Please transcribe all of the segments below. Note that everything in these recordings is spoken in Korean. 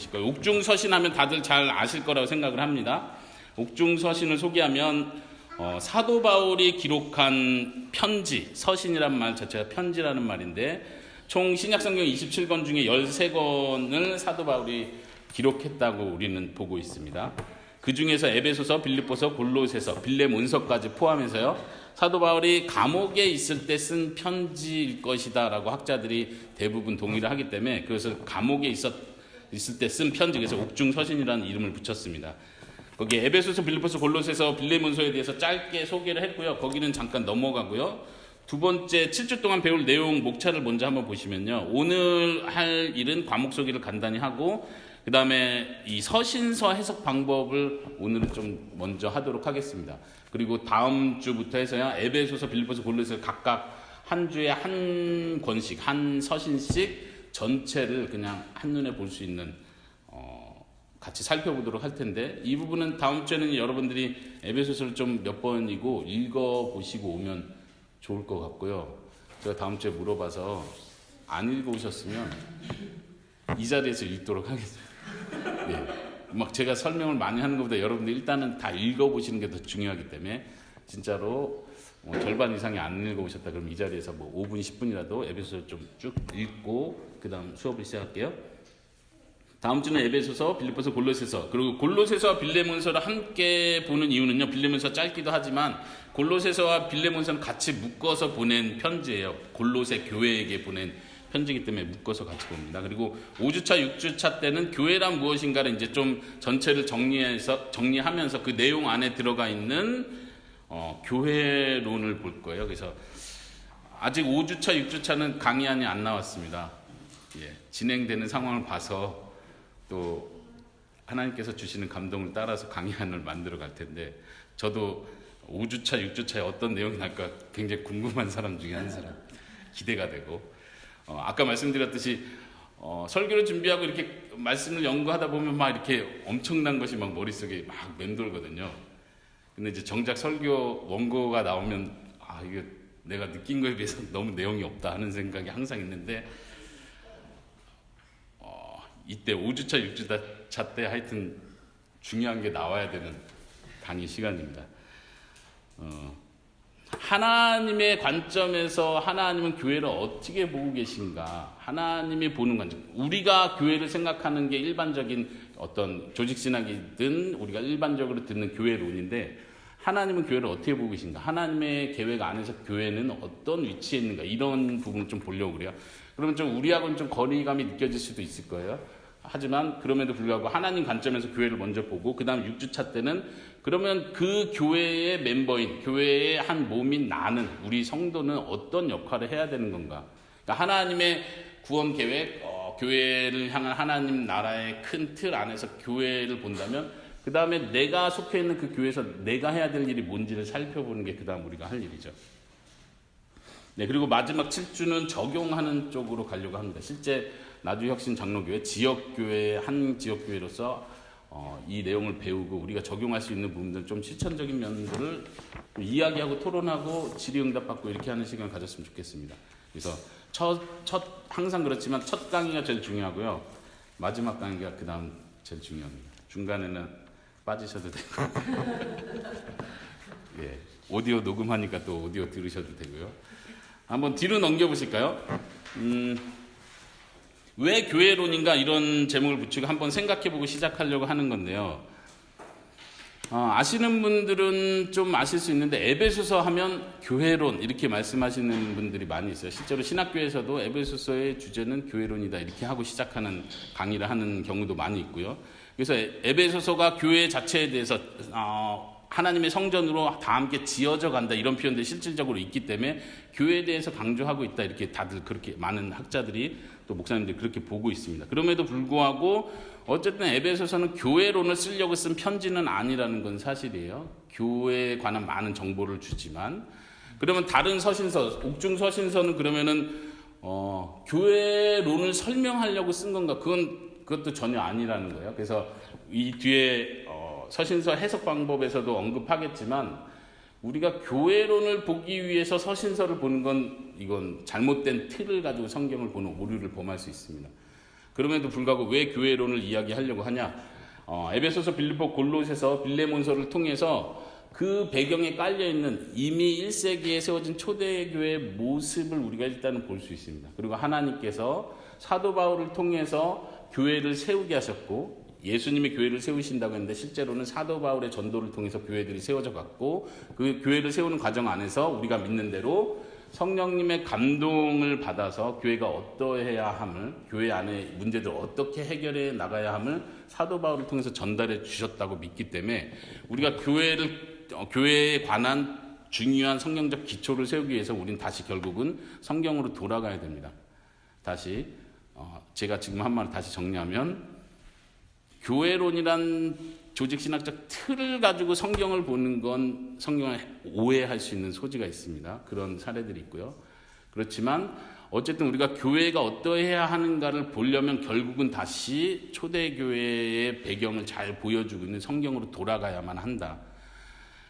되실 거예요. 옥중서신하면 다들 잘 아실 거라고 생각을 합니다. 옥중서신을 소개하면 사도 바울이 기록한 편지, 서신이란 말 자체가 편지라는 말인데 총 신약성경 27권 중에 13권을 사도 바울이 기록했다고 우리는 보고 있습니다. 그 중에서 에베소서, 빌립보서, 골로새서, 빌레몬서까지 포함해서요. 사도 바울이 감옥에 있을 때 쓴 편지일 것이다 라고 학자들이 대부분 동의를 하기 때문에 그것을 감옥에 있을 때 쓴 편지, 그래서 옥중서신이라는 이름을 붙였습니다. 거기에 에베소서, 빌립보서, 골로새서, 빌레몬서에 대해서 짧게 소개를 했고요. 거기는 잠깐 넘어가고요. 두 번째 7주 동안 배울 내용 목차를 먼저 한번 보시면요. 오늘 할 일은 과목 소개를 간단히 하고 그 다음에 이 서신서 해석 방법을 오늘은 좀 먼저 하도록 하겠습니다. 그리고 다음 주부터 해서야 에베소서, 빌립보서, 골로새서 각각 한 주에 한 권씩, 한 서신씩 전체를 그냥 한눈에 볼 수 있는 같이 살펴보도록 할 텐데 이 부분은 다음 주에는 여러분들이 에베소서를 좀 몇 번이고 읽어보시고 오면 좋을 것 같고요. 제가 다음 주에 물어봐서 안 읽어오셨으면 이 자리에서 읽도록 하겠습니다. 네. 막 제가 설명을 많이 하는 것보다 여러분들 일단은 다 읽어보시는 게 더 중요하기 때문에 진짜로 절반 이상이 안 읽어보셨다 그러면 이 자리에서 5분, 10분이라도 에베소서 좀 쭉 읽고 그 다음 수업을 시작할게요. 다음 주는 에베소서, 빌립보서, 골로새서, 그리고 골로새서와 빌레몬서를 함께 보는 이유는요. 빌레몬서 짧기도 하지만 골로새서와 빌레몬서는 같이 묶어서 보낸 편지예요. 골로새 교회에게 보낸 편지이기 때문에 묶어서 같이 봅니다. 그리고 5주차, 6주차 때는 교회란 무엇인가를 이제 좀 전체를 정리하면서 그 내용 안에 들어가 있는 교회론을 볼 거예요. 그래서 아직 5주차, 6주차는 강의안이 안 나왔습니다. 예, 진행되는 상황을 봐서 또 하나님께서 주시는 감동을 따라서 강의안을 만들어 갈 텐데 저도 5주차, 6주차에 어떤 내용이 날까 굉장히 궁금한 사람 중에 한 사람, 기대가 되고 아까 말씀드렸듯이 설교를 준비하고 이렇게 말씀을 연구하다 보면 막 이렇게 엄청난 것이 막 머릿속에 막 맴돌거든요. 근데 이제 정작 설교 원고가 나오면 이게 내가 느낀 거에 비해서 너무 내용이 없다 하는 생각이 항상 있는데 이때 5주차, 6주차 때 하여튼 중요한 게 나와야 되는 강의 시간입니다. 하나님의 관점에서 하나님은 교회를 어떻게 보고 계신가? 하나님이 보는 관점. 우리가 교회를 생각하는 게 일반적인 어떤 조직신학이든 우리가 일반적으로 듣는 교회론인데 하나님은 교회를 어떻게 보고 계신가? 하나님의 계획 안에서 교회는 어떤 위치에 있는가? 이런 부분을 좀 보려고 그래요. 그러면 좀 우리하고는 좀 거리감이 느껴질 수도 있을 거예요. 하지만 그럼에도 불구하고 하나님 관점에서 교회를 먼저 보고 그 다음 6주차 때는 그러면 그 교회의 멤버인 교회의 한 몸인 나는 우리 성도는 어떤 역할을 해야 되는 건가. 그러니까 하나님의 구원 계획 교회를 향한 하나님 나라의 큰 틀 안에서 교회를 본다면 그 다음에 내가 속해 있는 그 교회에서 내가 해야 될 일이 뭔지를 살펴보는 게 그 다음 우리가 할 일이죠. 네, 그리고 마지막 7주는 적용하는 쪽으로 가려고 합니다. 실제 나주혁신 장로교회 지역교회 한 지역교회로서 이 내용을 배우고 우리가 적용할 수 있는 부분들 좀 실천적인 면들을 이야기하고 토론하고 질의응답받고 이렇게 하는 시간을 가졌으면 좋겠습니다. 그래서 항상 그렇지만 첫 강의가 제일 중요하고요. 마지막 강의가 그 다음 제일 중요합니다. 중간에는 빠지셔도 되고 예, 오디오 녹음하니까 또 오디오 들으셔도 되고요. 한번 뒤로 넘겨보실까요? 왜 교회론인가 이런 제목을 붙이고 한번 생각해보고 시작하려고 하는 건데요. 아시는 분들은 좀 아실 수 있는데 에베소서 하면 교회론 이렇게 말씀하시는 분들이 많이 있어요. 실제로 신학교에서도 에베소서의 주제는 교회론이다 이렇게 하고 시작하는 강의를 하는 경우도 많이 있고요. 그래서 에베소서가 교회 자체에 대해서 하나님의 성전으로 다 함께 지어져 간다 이런 표현들이 실질적으로 있기 때문에 교회에 대해서 강조하고 있다 이렇게 다들 그렇게 많은 학자들이 또 목사님들이 그렇게 보고 있습니다. 그럼에도 불구하고 어쨌든 에베소서는 교회론을 쓰려고 쓴 편지는 아니라는 건 사실이에요. 교회에 관한 많은 정보를 주지만 그러면 다른 서신서, 옥중 서신서는 그러면은 교회론을 설명하려고 쓴 건가? 그것도 전혀 아니라는 거예요. 그래서 이 뒤에 서신서 해석 방법에서도 언급하겠지만 우리가 교회론을 보기 위해서 서신서를 보는 건 이건 잘못된 틀을 가지고 성경을 보는 오류를 범할 수 있습니다. 그럼에도 불구하고 왜 교회론을 이야기하려고 하냐? 에베소서, 빌립보, 골로새서, 빌레몬서를 통해서 그 배경에 깔려있는 이미 1세기에 세워진 초대교회의 모습을 우리가 일단은 볼 수 있습니다. 그리고 하나님께서 사도 바울을 통해서 교회를 세우게 하셨고, 예수님이 교회를 세우신다고 했는데 실제로는 사도 바울의 전도를 통해서 교회들이 세워져 갔고, 그 교회를 세우는 과정 안에서 우리가 믿는 대로 성령님의 감동을 받아서 교회가 어떠해야 함을, 교회 안에 문제들을 어떻게 해결해 나가야 함을 사도 바울을 통해서 전달해 주셨다고 믿기 때문에 우리가 교회에 관한 중요한 성경적 기초를 세우기 위해서 우리는 다시 결국은 성경으로 돌아가야 됩니다. 다시 제가 지금 한 말을 다시 정리하면, 교회론이란 조직신학적 틀을 가지고 성경을 보는 건 성경을 오해할 수 있는 소지가 있습니다. 그런 사례들이 있고요. 그렇지만 어쨌든 우리가 교회가 어떠해야 하는가를 보려면 결국은 다시 초대교회의 배경을 잘 보여주고 있는 성경으로 돌아가야만 한다.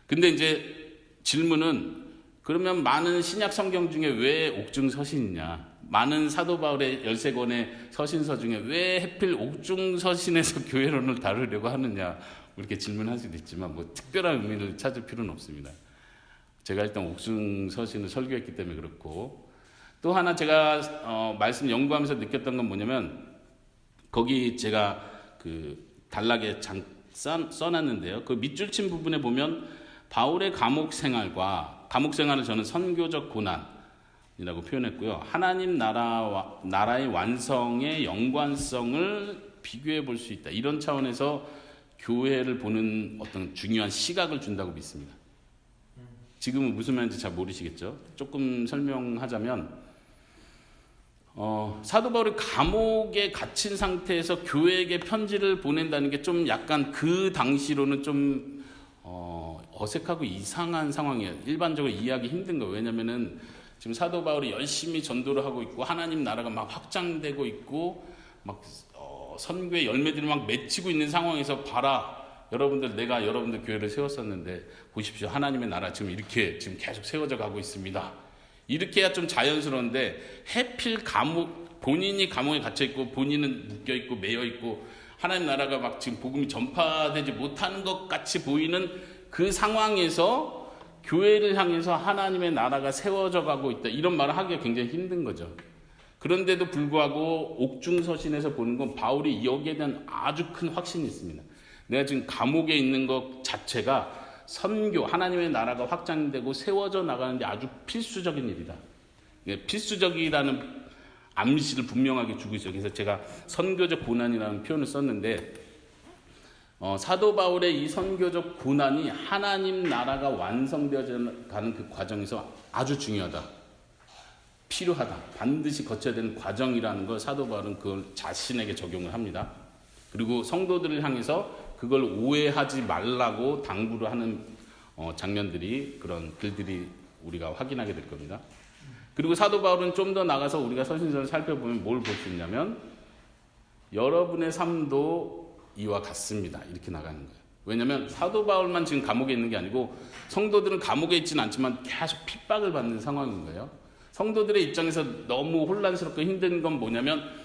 근데 이제 질문은, 그러면 많은 신약 성경 중에 왜 옥중서신이냐? 많은 사도 바울의 13권의 서신서 중에 왜 하필 옥중서신에서 교회론을 다루려고 하느냐? 이렇게 질문할 수도 있지만 뭐 특별한 의미를 찾을 필요는 없습니다. 제가 일단 옥중서신을 설교했기 때문에 그렇고, 또 하나 제가 말씀 연구하면서 느꼈던 건 뭐냐면, 거기 제가 그 단락에 써놨는데요. 그 밑줄 친 부분에 보면 바울의 감옥 생활을 저는 선교적 고난이라고 표현했고요. 하나님 나라의 완성의 연관성을 비교해 볼 수 있다. 이런 차원에서 교회를 보는 어떤 중요한 시각을 준다고 믿습니다. 지금은 무슨 말인지 잘 모르시겠죠? 조금 설명하자면, 사도 바울이 감옥에 갇힌 상태에서 교회에게 편지를 보낸다는 게 좀 약간 그 당시로는 좀 어색하고 이상한 상황이에요. 일반적으로 이해하기 힘든 거예요. 왜냐면은 지금 사도 바울이 열심히 전도를 하고 있고 하나님 나라가 막 확장되고 있고 막 선교의 열매들이 막 맺히고 있는 상황에서, 봐라 여러분들, 내가 여러분들 교회를 세웠었는데 보십시오, 하나님의 나라 지금 이렇게 지금 계속 세워져 가고 있습니다. 이렇게 해야 좀 자연스러운데, 해필 본인이 감옥에 갇혀 있고 본인은 묶여 있고 매여 있고 하나님 나라가 막 지금 복음이 전파되지 못하는 것 같이 보이는 그 상황에서 교회를 향해서 하나님의 나라가 세워져 가고 있다, 이런 말을 하기가 굉장히 힘든 거죠. 그런데도 불구하고 옥중서신에서 보는 건 바울이 여기에 대한 아주 큰 확신이 있습니다. 내가 지금 감옥에 있는 것 자체가 선교, 하나님의 나라가 확장되고 세워져 나가는데 아주 필수적인 일이다. 필수적이라는 암시를 분명하게 주고 있어요. 그래서 제가 선교적 고난이라는 표현을 썼는데, 사도 바울의 이 선교적 고난이 하나님 나라가 완성되어져 가는 그 과정에서 아주 중요하다, 필요하다, 반드시 거쳐야 되는 과정이라는 걸 사도 바울은 그걸 자신에게 적용을 합니다. 그리고 성도들을 향해서 그걸 오해하지 말라고 당부를 하는 장면들이, 그런 글들이 우리가 확인하게 될 겁니다. 그리고 사도 바울은 좀 더 나가서 우리가 서신서를 살펴보면 뭘 볼 수 있냐면, 여러분의 삶도 이와 같습니다, 이렇게 나가는 거예요. 왜냐하면 사도 바울만 지금 감옥에 있는 게 아니고 성도들은 감옥에 있지는 않지만 계속 핍박을 받는 상황인 거예요. 성도들의 입장에서 너무 혼란스럽고 힘든 건 뭐냐면,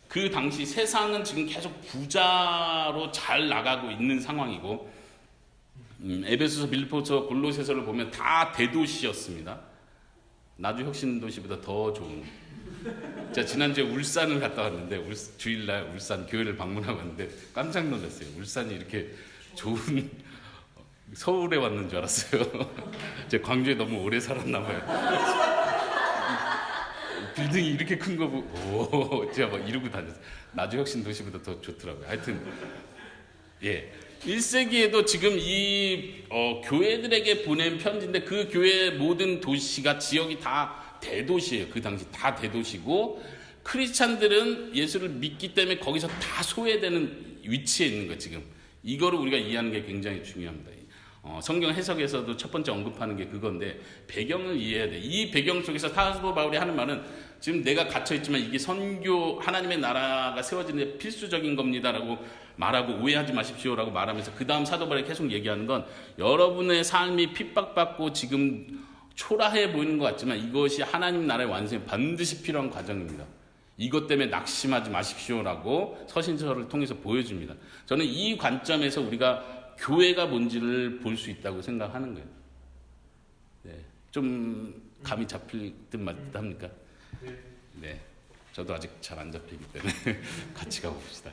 그 당시 세상은 지금 계속 부자로 잘 나가고 있는 상황이고, 에베소서, 빌립보서, 골로새서를 보면 다 대도시였습니다. 나주 혁신도시보다 더 좋은. 제가 지난주에 울산을 갔다 왔는데, 주일날 울산 교회를 방문하고 왔는데 깜짝 놀랐어요. 울산이 이렇게 좋은, 서울에 왔는 줄 알았어요. 제가 광주에 너무 오래 살았나 봐요. 빌딩이 이렇게 큰 거 보고 제가 막 이러고 다녔어요. 나주 혁신 도시보다 더 좋더라고요. 하여튼 1세기에도 지금 이 교회들에게 보낸 편지인데, 그 교회의 모든 도시가, 지역이 다 대도시예요. 그 당시 다 대도시고, 크리스찬들은 예수를 믿기 때문에 거기서 다 소외되는 위치에 있는 거예요. 지금 이거를 우리가 이해하는 게 굉장히 중요합니다. 성경 해석에서도 첫 번째 언급하는 게 그건데, 배경을 이해해야 돼. 이 배경 속에서 사도 바울이 하는 말은, 지금 내가 갇혀있지만 이게 선교, 하나님의 나라가 세워지는 데 필수적인 겁니다라고 말하고, 오해하지 마십시오라고 말하면서 그 다음 사도 바울이 계속 얘기하는 건, 여러분의 삶이 핍박받고 지금 초라해 보이는 것 같지만 이것이 하나님 나라의 완성에 반드시 필요한 과정입니다. 이것 때문에 낙심하지 마십시오라고 서신서를 통해서 보여줍니다. 저는 이 관점에서 우리가 교회가 뭔지를 볼 수 있다고 생각하는 거예요. 네, 좀 감이 잡힐 듯 말 듯 합니까? 네, 저도 아직 잘 안 잡히기 때문에 같이 가봅시다.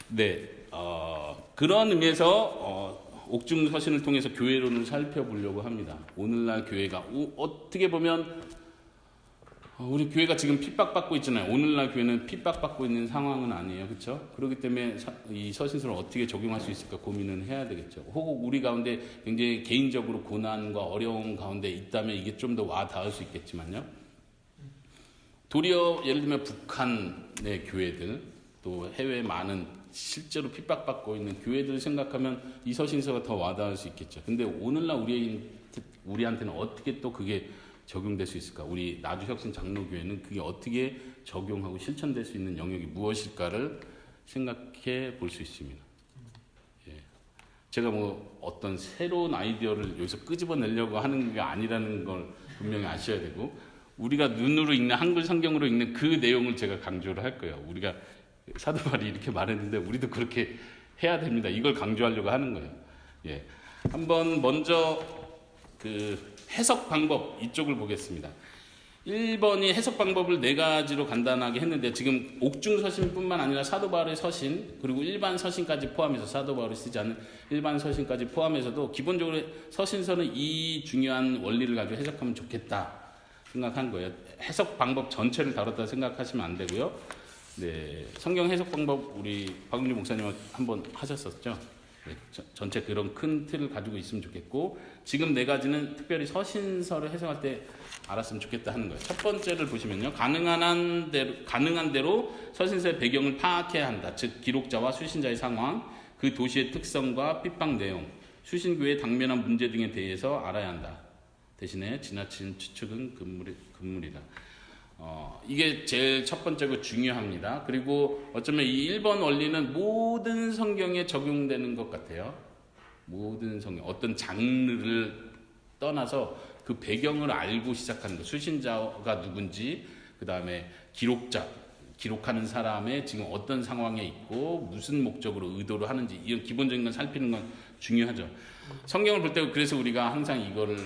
네, 그런 의미에서 옥중서신을 통해서 교회론을 살펴보려고 합니다. 오늘날 교회가 어떻게 보면 우리 교회가 지금 핍박받고 있잖아요. 오늘날 교회는 핍박받고 있는 상황은 아니에요. 그렇죠? 그렇기 때문에 이 서신서를 어떻게 적용할 수 있을까 고민은 해야 되겠죠. 혹 우리 가운데 굉장히 개인적으로 고난과 어려움 가운데 있다면 이게 좀 더 와 닿을 수 있겠지만요. 도리어 예를 들면 북한의 교회들 또 해외 많은 실제로 핍박받고 있는 교회들을 생각하면 이 서신서가 더 와닿을 수 있겠죠. 근데 오늘날 우리한테는 어떻게 또 그게 적용될 수 있을까? 우리 나주혁신 장로교회는 그게 어떻게 적용하고 실천될 수 있는 영역이 무엇일까를 생각해 볼 수 있습니다. 예. 제가 뭐 어떤 새로운 아이디어를 여기서 끄집어내려고 하는 게 아니라는 걸 분명히 아셔야 되고, 우리가 눈으로 읽는 한글 성경으로 읽는 그 내용을 제가 강조를 할 거예요. 우리가 사도 바울이 이렇게 말했는데 우리도 그렇게 해야 됩니다. 이걸 강조하려고 하는 거예요. 예. 한번 먼저 그 해석 방법 이쪽을 보겠습니다. 1번이 해석 방법을 4가지로 간단하게 했는데, 지금 옥중 서신뿐만 아니라 사도 바울의 서신 그리고 일반 서신까지 포함해서, 사도 바울이 쓰지 않은 일반 서신까지 포함해서도 기본적으로 서신서는 이 중요한 원리를 가지고 해석하면 좋겠다 생각한 거예요. 해석 방법 전체를 다뤘다 생각하시면 안 되고요. 네, 성경 해석 방법 우리 박은주 목사님 한번 하셨었죠. 네, 전체 그런 큰 틀을 가지고 있으면 좋겠고, 지금 4가지는 특별히 서신서를 해석할 때 알았으면 좋겠다 하는 거예요. 첫 번째를 보시면요, 가능한 대로 서신서의 배경을 파악해야 한다. 즉 기록자와 수신자의 상황, 그 도시의 특성과 핍박 내용, 수신교회의 당면한 문제 등에 대해서 알아야 한다. 대신에 지나친 추측은 금물이다. 이게 제일 첫 번째고 중요합니다. 그리고 어쩌면 이 1번 원리는 모든 성경에 적용되는 것 같아요. 모든 성경, 어떤 장르를 떠나서 그 배경을 알고 시작하는 것, 수신자가 누군지, 그 다음에 기록하는 사람의 지금 어떤 상황에 있고 무슨 목적으로 의도를 하는지, 이런 기본적인 건 살피는 건 중요하죠. 성경을 볼 때 그래서 우리가 항상 이거를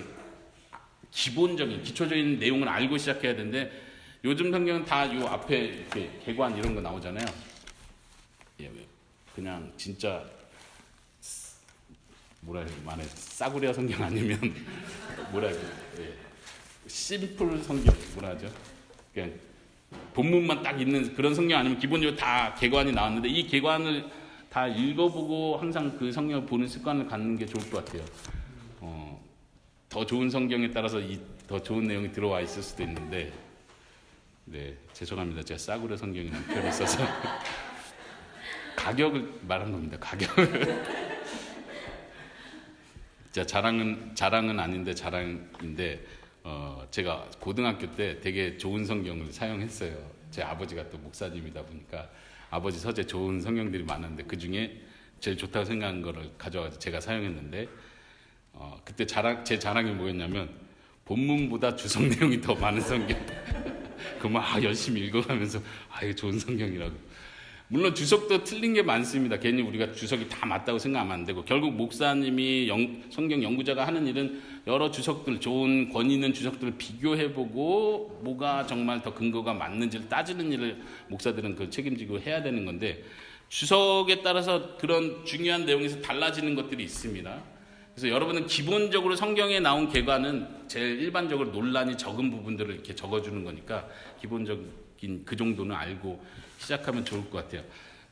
기본적인 기초적인 내용을 알고 시작해야 되는데, 요즘 성경은 다 요 앞에 이렇게 개관 이런 거 나오잖아요. 예, 그냥 진짜 뭐라 해야 되나, 싸구려 성경 아니면 뭐라 해야 되나, 예, 심플 성경 뭐라 하죠? 그냥 본문만 딱 있는 그런 성경 아니면 기본적으로 다 개관이 나왔는데, 이 개관을 다 읽어보고 항상 그 성경을 보는 습관을 갖는 게 좋을 것 같아요. 더 좋은 성경에 따라서 더 좋은 내용이 들어와 있을 수도 있는데, 네, 죄송합니다. 제가 싸구려 성경이라는 표현을 써서 가격을 말한 겁니다. 가격을. 제가 자랑은 아닌데 자랑인데, 제가 고등학교 때 되게 좋은 성경을 사용했어요. 제 아버지가 또 목사님이다 보니까 아버지 서재 좋은 성경들이 많았는데 그 중에 제일 좋다고 생각한 거를 가져와서 제가 사용했는데, 그때 제 자랑이 뭐였냐면 본문보다 주석 내용이 더 많은 성경. 그 막 열심히 읽어가면서 이거 좋은 성경이라고. 물론 주석도 틀린 게 많습니다. 괜히 우리가 주석이 다 맞다고 생각하면 안 되고, 결국 목사님이 성경 연구자가 하는 일은 여러 주석들, 좋은 권위 있는 주석들을 비교해보고 뭐가 정말 더 근거가 맞는지를 따지는 일을 목사들은 그 책임지고 해야 되는 건데, 주석에 따라서 그런 중요한 내용에서 달라지는 것들이 있습니다. 그래서 여러분은 기본적으로 성경에 나온 개관은 제일 일반적으로 논란이 적은 부분들을 이렇게 적어주는 거니까 기본적인 그 정도는 알고 시작하면 좋을 것 같아요.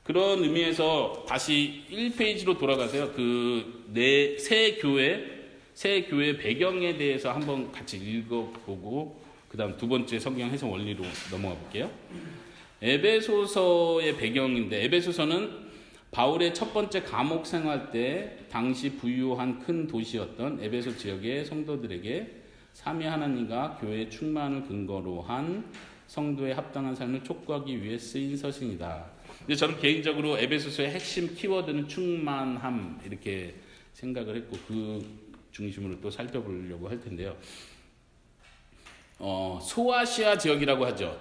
그런 의미에서 다시 1페이지로 돌아가세요. 새 교회 배경에 대해서 한번 같이 읽어보고, 그 다음 두 번째 성경 해석 원리로 넘어가 볼게요. 에베소서의 배경인데, 에베소서는 바울의 첫 번째 감옥 생활 때 당시 부유한 큰 도시였던 에베소 지역의 성도들에게 삼위 하나님과 교회의 충만을 근거로 한 성도의 합당한 삶을 촉구하기 위해 쓰인 서신이다. 근데 저는 개인적으로 에베소서의 핵심 키워드는 충만함 이렇게 생각을 했고, 그 중심으로 또 살펴보려고 할 텐데요. 소아시아 지역이라고 하죠.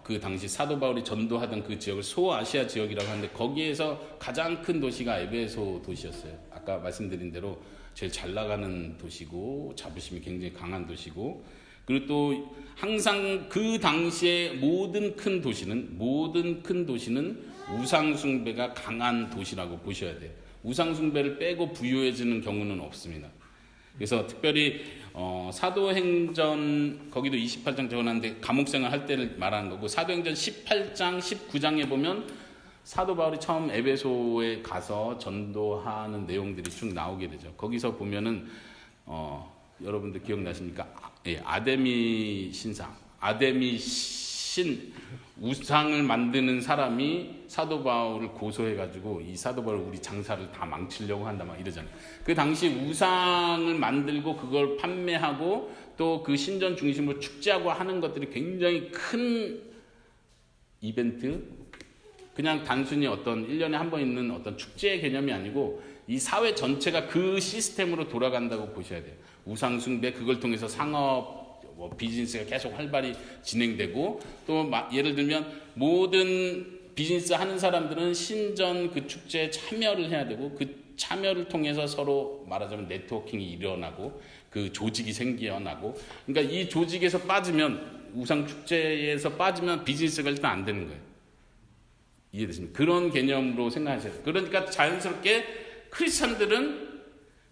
그 당시 사도 바울이 전도하던 그 지역을 소아시아 지역이라고 하는데 거기에서 가장 큰 도시가 에베소 도시였어요. 아까 말씀드린 대로 제일 잘 나가는 도시고 자부심이 굉장히 강한 도시고, 그리고 또 항상 그 당시에 모든 큰 도시는 우상 숭배가 강한 도시라고 보셔야 돼요. 우상 숭배를 빼고 부유해지는 경우는 없습니다. 그래서 특별히 사도행전 거기도 28장 적어놨는데 감옥생활 할 때를 말하는 거고, 사도행전 18장 19장에 보면 사도 바울이 처음 에베소에 가서 전도하는 내용들이 쭉 나오게 되죠. 거기서 보면은 여러분들 기억나십니까? 아데미 신상, 아데미 신 우상을 만드는 사람이 사도 바울을 고소해가지고 이 사도 바울 우리 장사를 다 망치려고 한다 막 이러잖아요. 그 당시 우상을 만들고 그걸 판매하고 또 그 신전 중심으로 축제하고 하는 것들이 굉장히 큰 이벤트, 그냥 단순히 어떤 1년에 한 번 있는 어떤 축제의 개념이 아니고 이 사회 전체가 그 시스템으로 돌아간다고 보셔야 돼요. 우상 숭배, 그걸 통해서 상업 비즈니스가 계속 활발히 진행되고, 또 예를 들면 모든 비즈니스 하는 사람들은 신전 그 축제에 참여를 해야 되고, 그 참여를 통해서 서로 말하자면 네트워킹이 일어나고 그 조직이 생겨나고, 그러니까 이 조직에서 빠지면, 우상 축제에서 빠지면 비즈니스가 일단 안 되는 거예요. 이해되십니까? 그런 개념으로 생각하셔야 돼요. 그러니까 자연스럽게 크리스찬들은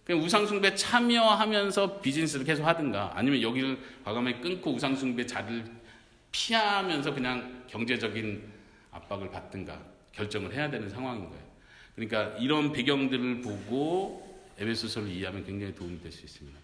그냥 우상숭배 참여하면서 비즈니스를 계속 하든가, 아니면 여기를 과감하게 끊고 우상숭배 자리를 피하면서 그냥 경제적인 압박을 받든가 결정을 해야 되는 상황인 거예요. 그러니까 이런 배경들을 보고 에베소서를 이해하면 굉장히 도움이 될 수 있습니다.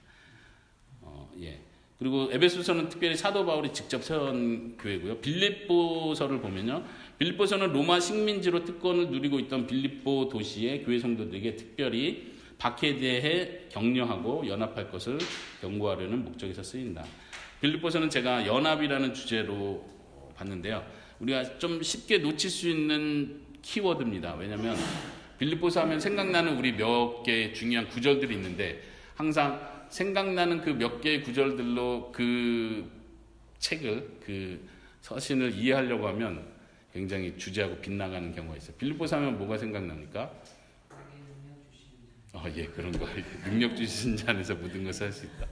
그리고 에베소서는 특별히 사도 바울이 직접 세운 교회고요. 빌립보서를 보면요, 빌립보서는 로마 식민지로 특권을 누리고 있던 빌립보 도시의 교회 성도들에게 특별히 박해에 대해 격려하고 연합할 것을 경고하려는 목적에서 쓰인다. 빌립보서는 제가 연합이라는 주제로 봤는데요, 우리가 좀 쉽게 놓칠 수 있는 키워드입니다. 왜냐하면 빌립보서 하면 생각나는 우리 몇 개의 중요한 구절들이 있는데, 항상 생각나는 그 몇 개의 구절들로 그 책을, 그 서신을 이해하려고 하면 굉장히 주제하고 빗나가는 경우가 있어요. 빌립보서 하면 뭐가 생각납니까? 그런 거. 능력 주신 자 안에서 모든 것을 할 수 있다.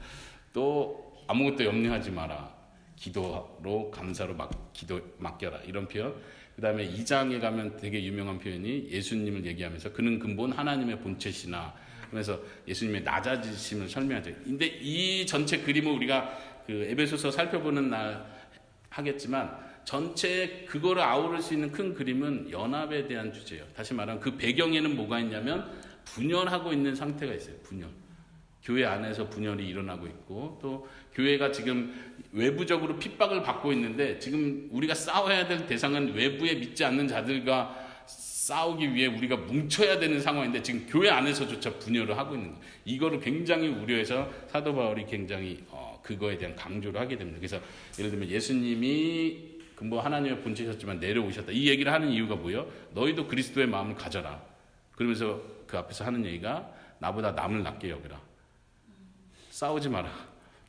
또 아무것도 염려하지 마라. 기도로 감사로 기도 맡겨라. 이런 표현. 그 다음에 2장에 가면 되게 유명한 표현이 예수님을 얘기하면서 그는 근본 하나님의 본체시나, 그래서 예수님의 낮아지심을 설명하죠. 근데 이 전체 그림을 우리가 그 에베소서 살펴보는 날 하겠지만, 전체 그거를 아우를 수 있는 큰 그림은 연합에 대한 주제예요. 다시 말하면 그 배경에는 뭐가 있냐면 분열하고 있는 상태가 있어요. 분열. 교회 안에서 분열이 일어나고 있고, 또 교회가 지금 외부적으로 핍박을 받고 있는데, 지금 우리가 싸워야 될 대상은 외부에 믿지 않는 자들과 싸우기 위해 우리가 뭉쳐야 되는 상황인데, 지금 교회 안에서조차 분열을 하고 있는 거예요. 이거를 굉장히 우려해서 사도 바울이 굉장히 그거에 대한 강조를 하게 됩니다. 그래서 예를 들면 예수님이 근본 하나님의 본체셨지만 내려오셨다, 이 얘기를 하는 이유가 뭐예요? 너희도 그리스도의 마음을 가져라. 그러면서 그 앞에서 하는 얘기가 나보다 남을 낮게 여겨라. 싸우지 마라.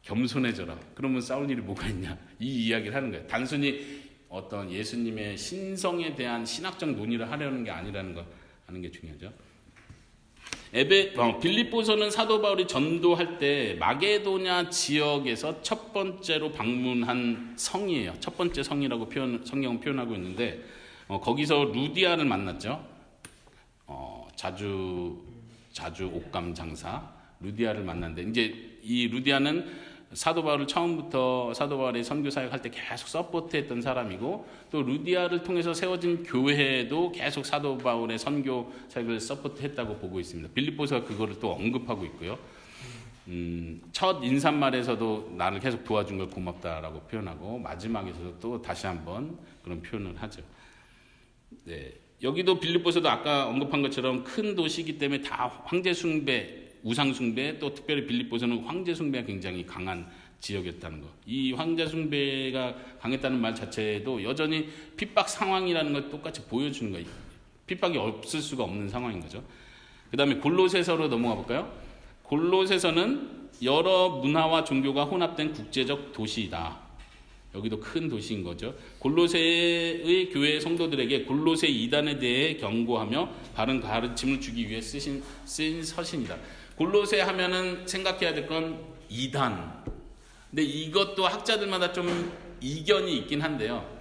겸손해져라. 그러면 싸울 일이 뭐가 있냐. 이 이야기를 하는 거예요. 단순히 어떤 예수님의 신성에 대한 신학적 논의를 하려는 게 아니라는 거 하는 게 중요하죠. 빌립보서는 사도 바울이 전도할 때 마게도냐 지역에서 첫 번째로 방문한 성이에요. 첫 번째 성이라고 성경은 표현하고 있는데, 거기서 루디아를 만났죠. 자주 옷감 장사 루디아를 만났는데, 이제 이 루디아는 사도 바울을 처음부터 사도 바울의 선교 사역할 때 계속 서포트했던 사람이고, 또 루디아를 통해서 세워진 교회도 계속 사도 바울의 선교 사역을 서포트했다고 보고 있습니다. 빌립보서가 그거를 또 언급하고 있고요. 첫 인사말에서도 나를 계속 도와준 걸 고맙다라고 표현하고, 마지막에서도 또 다시 한번 그런 표현을 하죠. 네. 여기도 빌립보서도 아까 언급한 것처럼 큰 도시이기 때문에 다 황제 숭배, 우상 숭배, 또 특별히 빌립보서는 황제 숭배가 굉장히 강한 지역이었다는 거. 이 황제 숭배가 강했다는 말 자체도 여전히 핍박 상황이라는 걸 똑같이 보여주는 거예요. 핍박이 없을 수가 없는 상황인 거죠. 그 다음에 골로새서로 넘어가 볼까요? 골로새서는 여러 문화와 종교가 혼합된 국제적 도시이다. 여기도 큰 도시인 거죠. 골로새의 교회 성도들에게 골로새 이단에 대해 경고하며 바른 가르침을 주기 위해 쓰인 서신이다. 골로새 하면은 생각해야 될 건 이단. 근데 이것도 학자들마다 좀 이견이 있긴 한데요.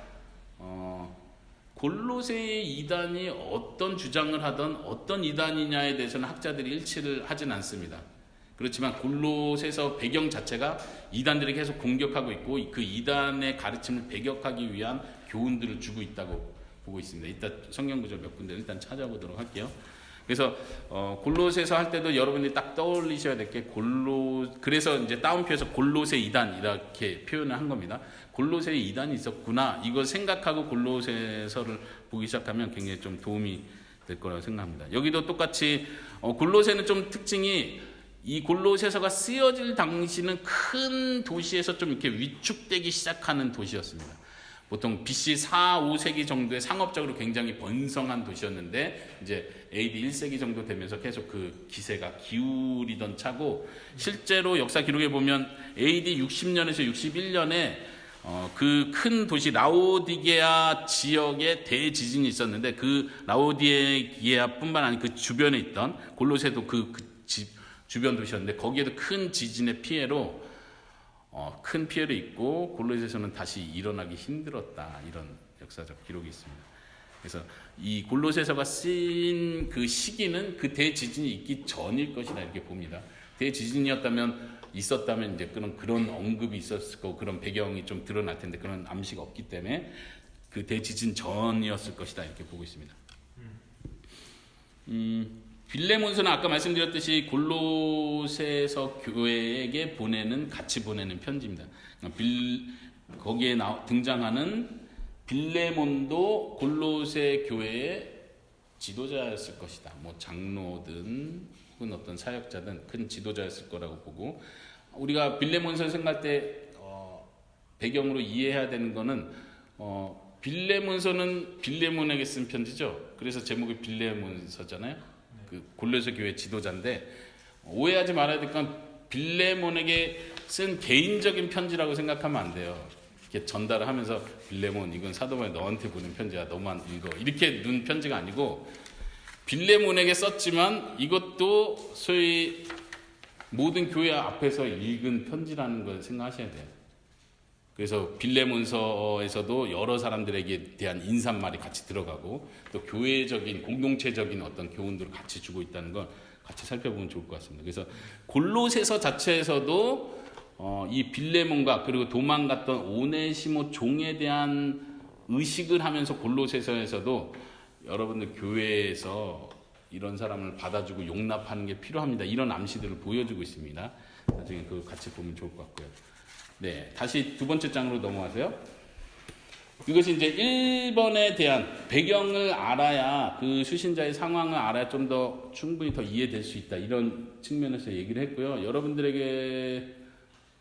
골로새의 이단이 어떤 주장을 하든 어떤 이단이냐에 대해서는 학자들이 일치를 하진 않습니다. 그렇지만 골로새서 배경 자체가 이단들이 계속 공격하고 있고 그 이단의 가르침을 배격하기 위한 교훈들을 주고 있다고 보고 있습니다. 이따 성경 구절 몇 군데 일단 찾아보도록 할게요. 그래서 골로새서 할 때도 여러분들이 딱 떠올리셔야 될 게 그래서 이제 따옴표에서 골로새 이단 이렇게 표현을 한 겁니다. 골로새 이단이 있었구나 이걸 생각하고 골로새서를 보기 시작하면 굉장히 좀 도움이 될 거라고 생각합니다. 여기도 똑같이 골로새는 좀 특징이 이 골로새서가 쓰여질 당시는 큰 도시에서 좀 이렇게 위축되기 시작하는 도시였습니다. 보통 BC 4, 5세기 정도에 상업적으로 굉장히 번성한 도시였는데 이제 AD 1세기 정도 되면서 계속 그 기세가 기울이던 차고 실제로 역사 기록에 보면 AD 60년에서 61년에 그 큰 도시 라오디게아 지역에 대지진이 있었는데 그 라오디게아뿐만 아니라 그 주변에 있던 골로새도 그 주변 도시였는데 거기에도 큰 지진의 피해로 큰 피해를 입고 골로새서는 다시 일어나기 힘들었다 이런 역사적 기록이 있습니다. 그래서 이 골로새서가 쓰인 그 시기는 그 대지진이 있기 전일 것이다 이렇게 봅니다. 대지진이었다면 있었다면 이제 그런 언급이 있었을 거고 그런 배경이 좀 드러날 텐데 그런 암시가 없기 때문에 그 대지진 전이었을 것이다 이렇게 보고 있습니다. 빌레몬서는 아까 말씀드렸듯이 골로새서 교회에게 같이 보내는 편지입니다. 거기에 등장하는 빌레몬도 골로새 교회의 지도자였을 것이다. 뭐 장로든 혹은 어떤 사역자든 큰 지도자였을 거라고 보고 우리가 빌레몬서를 생각할 때 배경으로 이해해야 되는 거는 빌레몬서는 빌레몬에게 쓴 편지죠. 그래서 제목이 빌레몬서잖아요. 그 골로새 교회 지도자인데 오해하지 말아야 될 건 빌레몬에게 쓴 개인적인 편지라고 생각하면 안 돼요. 이렇게 전달을 하면서 빌레몬 이건 사도 바울이 너한테 보낸 편지야. 너만 읽어. 이렇게 넣은 편지가 아니고 빌레몬에게 썼지만 이것도 소위 모든 교회 앞에서 읽은 편지라는 걸 생각하셔야 돼요. 그래서 빌레몬서에서도 여러 사람들에게 대한 인사말이 같이 들어가고 또 교회적인 공동체적인 어떤 교훈들을 같이 주고 있다는 걸 같이 살펴보면 좋을 것 같습니다. 그래서 골로새서 자체에서도 이 빌레몬과 그리고 도망갔던 오네시모 종에 대한 의식을 하면서 골로새서에서도 여러분들 교회에서 이런 사람을 받아주고 용납하는 게 필요합니다. 이런 암시들을 보여주고 있습니다. 나중에 그거 같이 보면 좋을 것 같고요. 네, 다시 두 번째 장으로 넘어가세요. 이것이 이제 1번에 대한 배경을 알아야 그 수신자의 상황을 알아야 좀 더 충분히 더 이해될 수 있다. 이런 측면에서 얘기를 했고요. 여러분들에게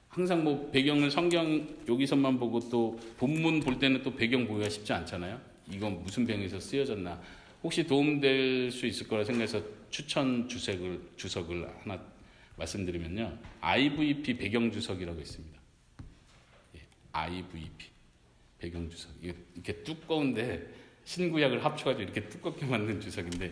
항상 뭐 배경을 성경 여기서만 보고 또 본문 볼 때는 또 배경 보기가 쉽지 않잖아요. 이건 무슨 배경에서 쓰여졌나. 혹시 도움될 수 있을 거라 생각해서 추천 주석을 하나 말씀드리면요. IVP 배경 주석이라고 있습니다. IVP 배경 주석 이렇게 두꺼운데 신구약을 합쳐가지고 이렇게 두껍게 만든 주석인데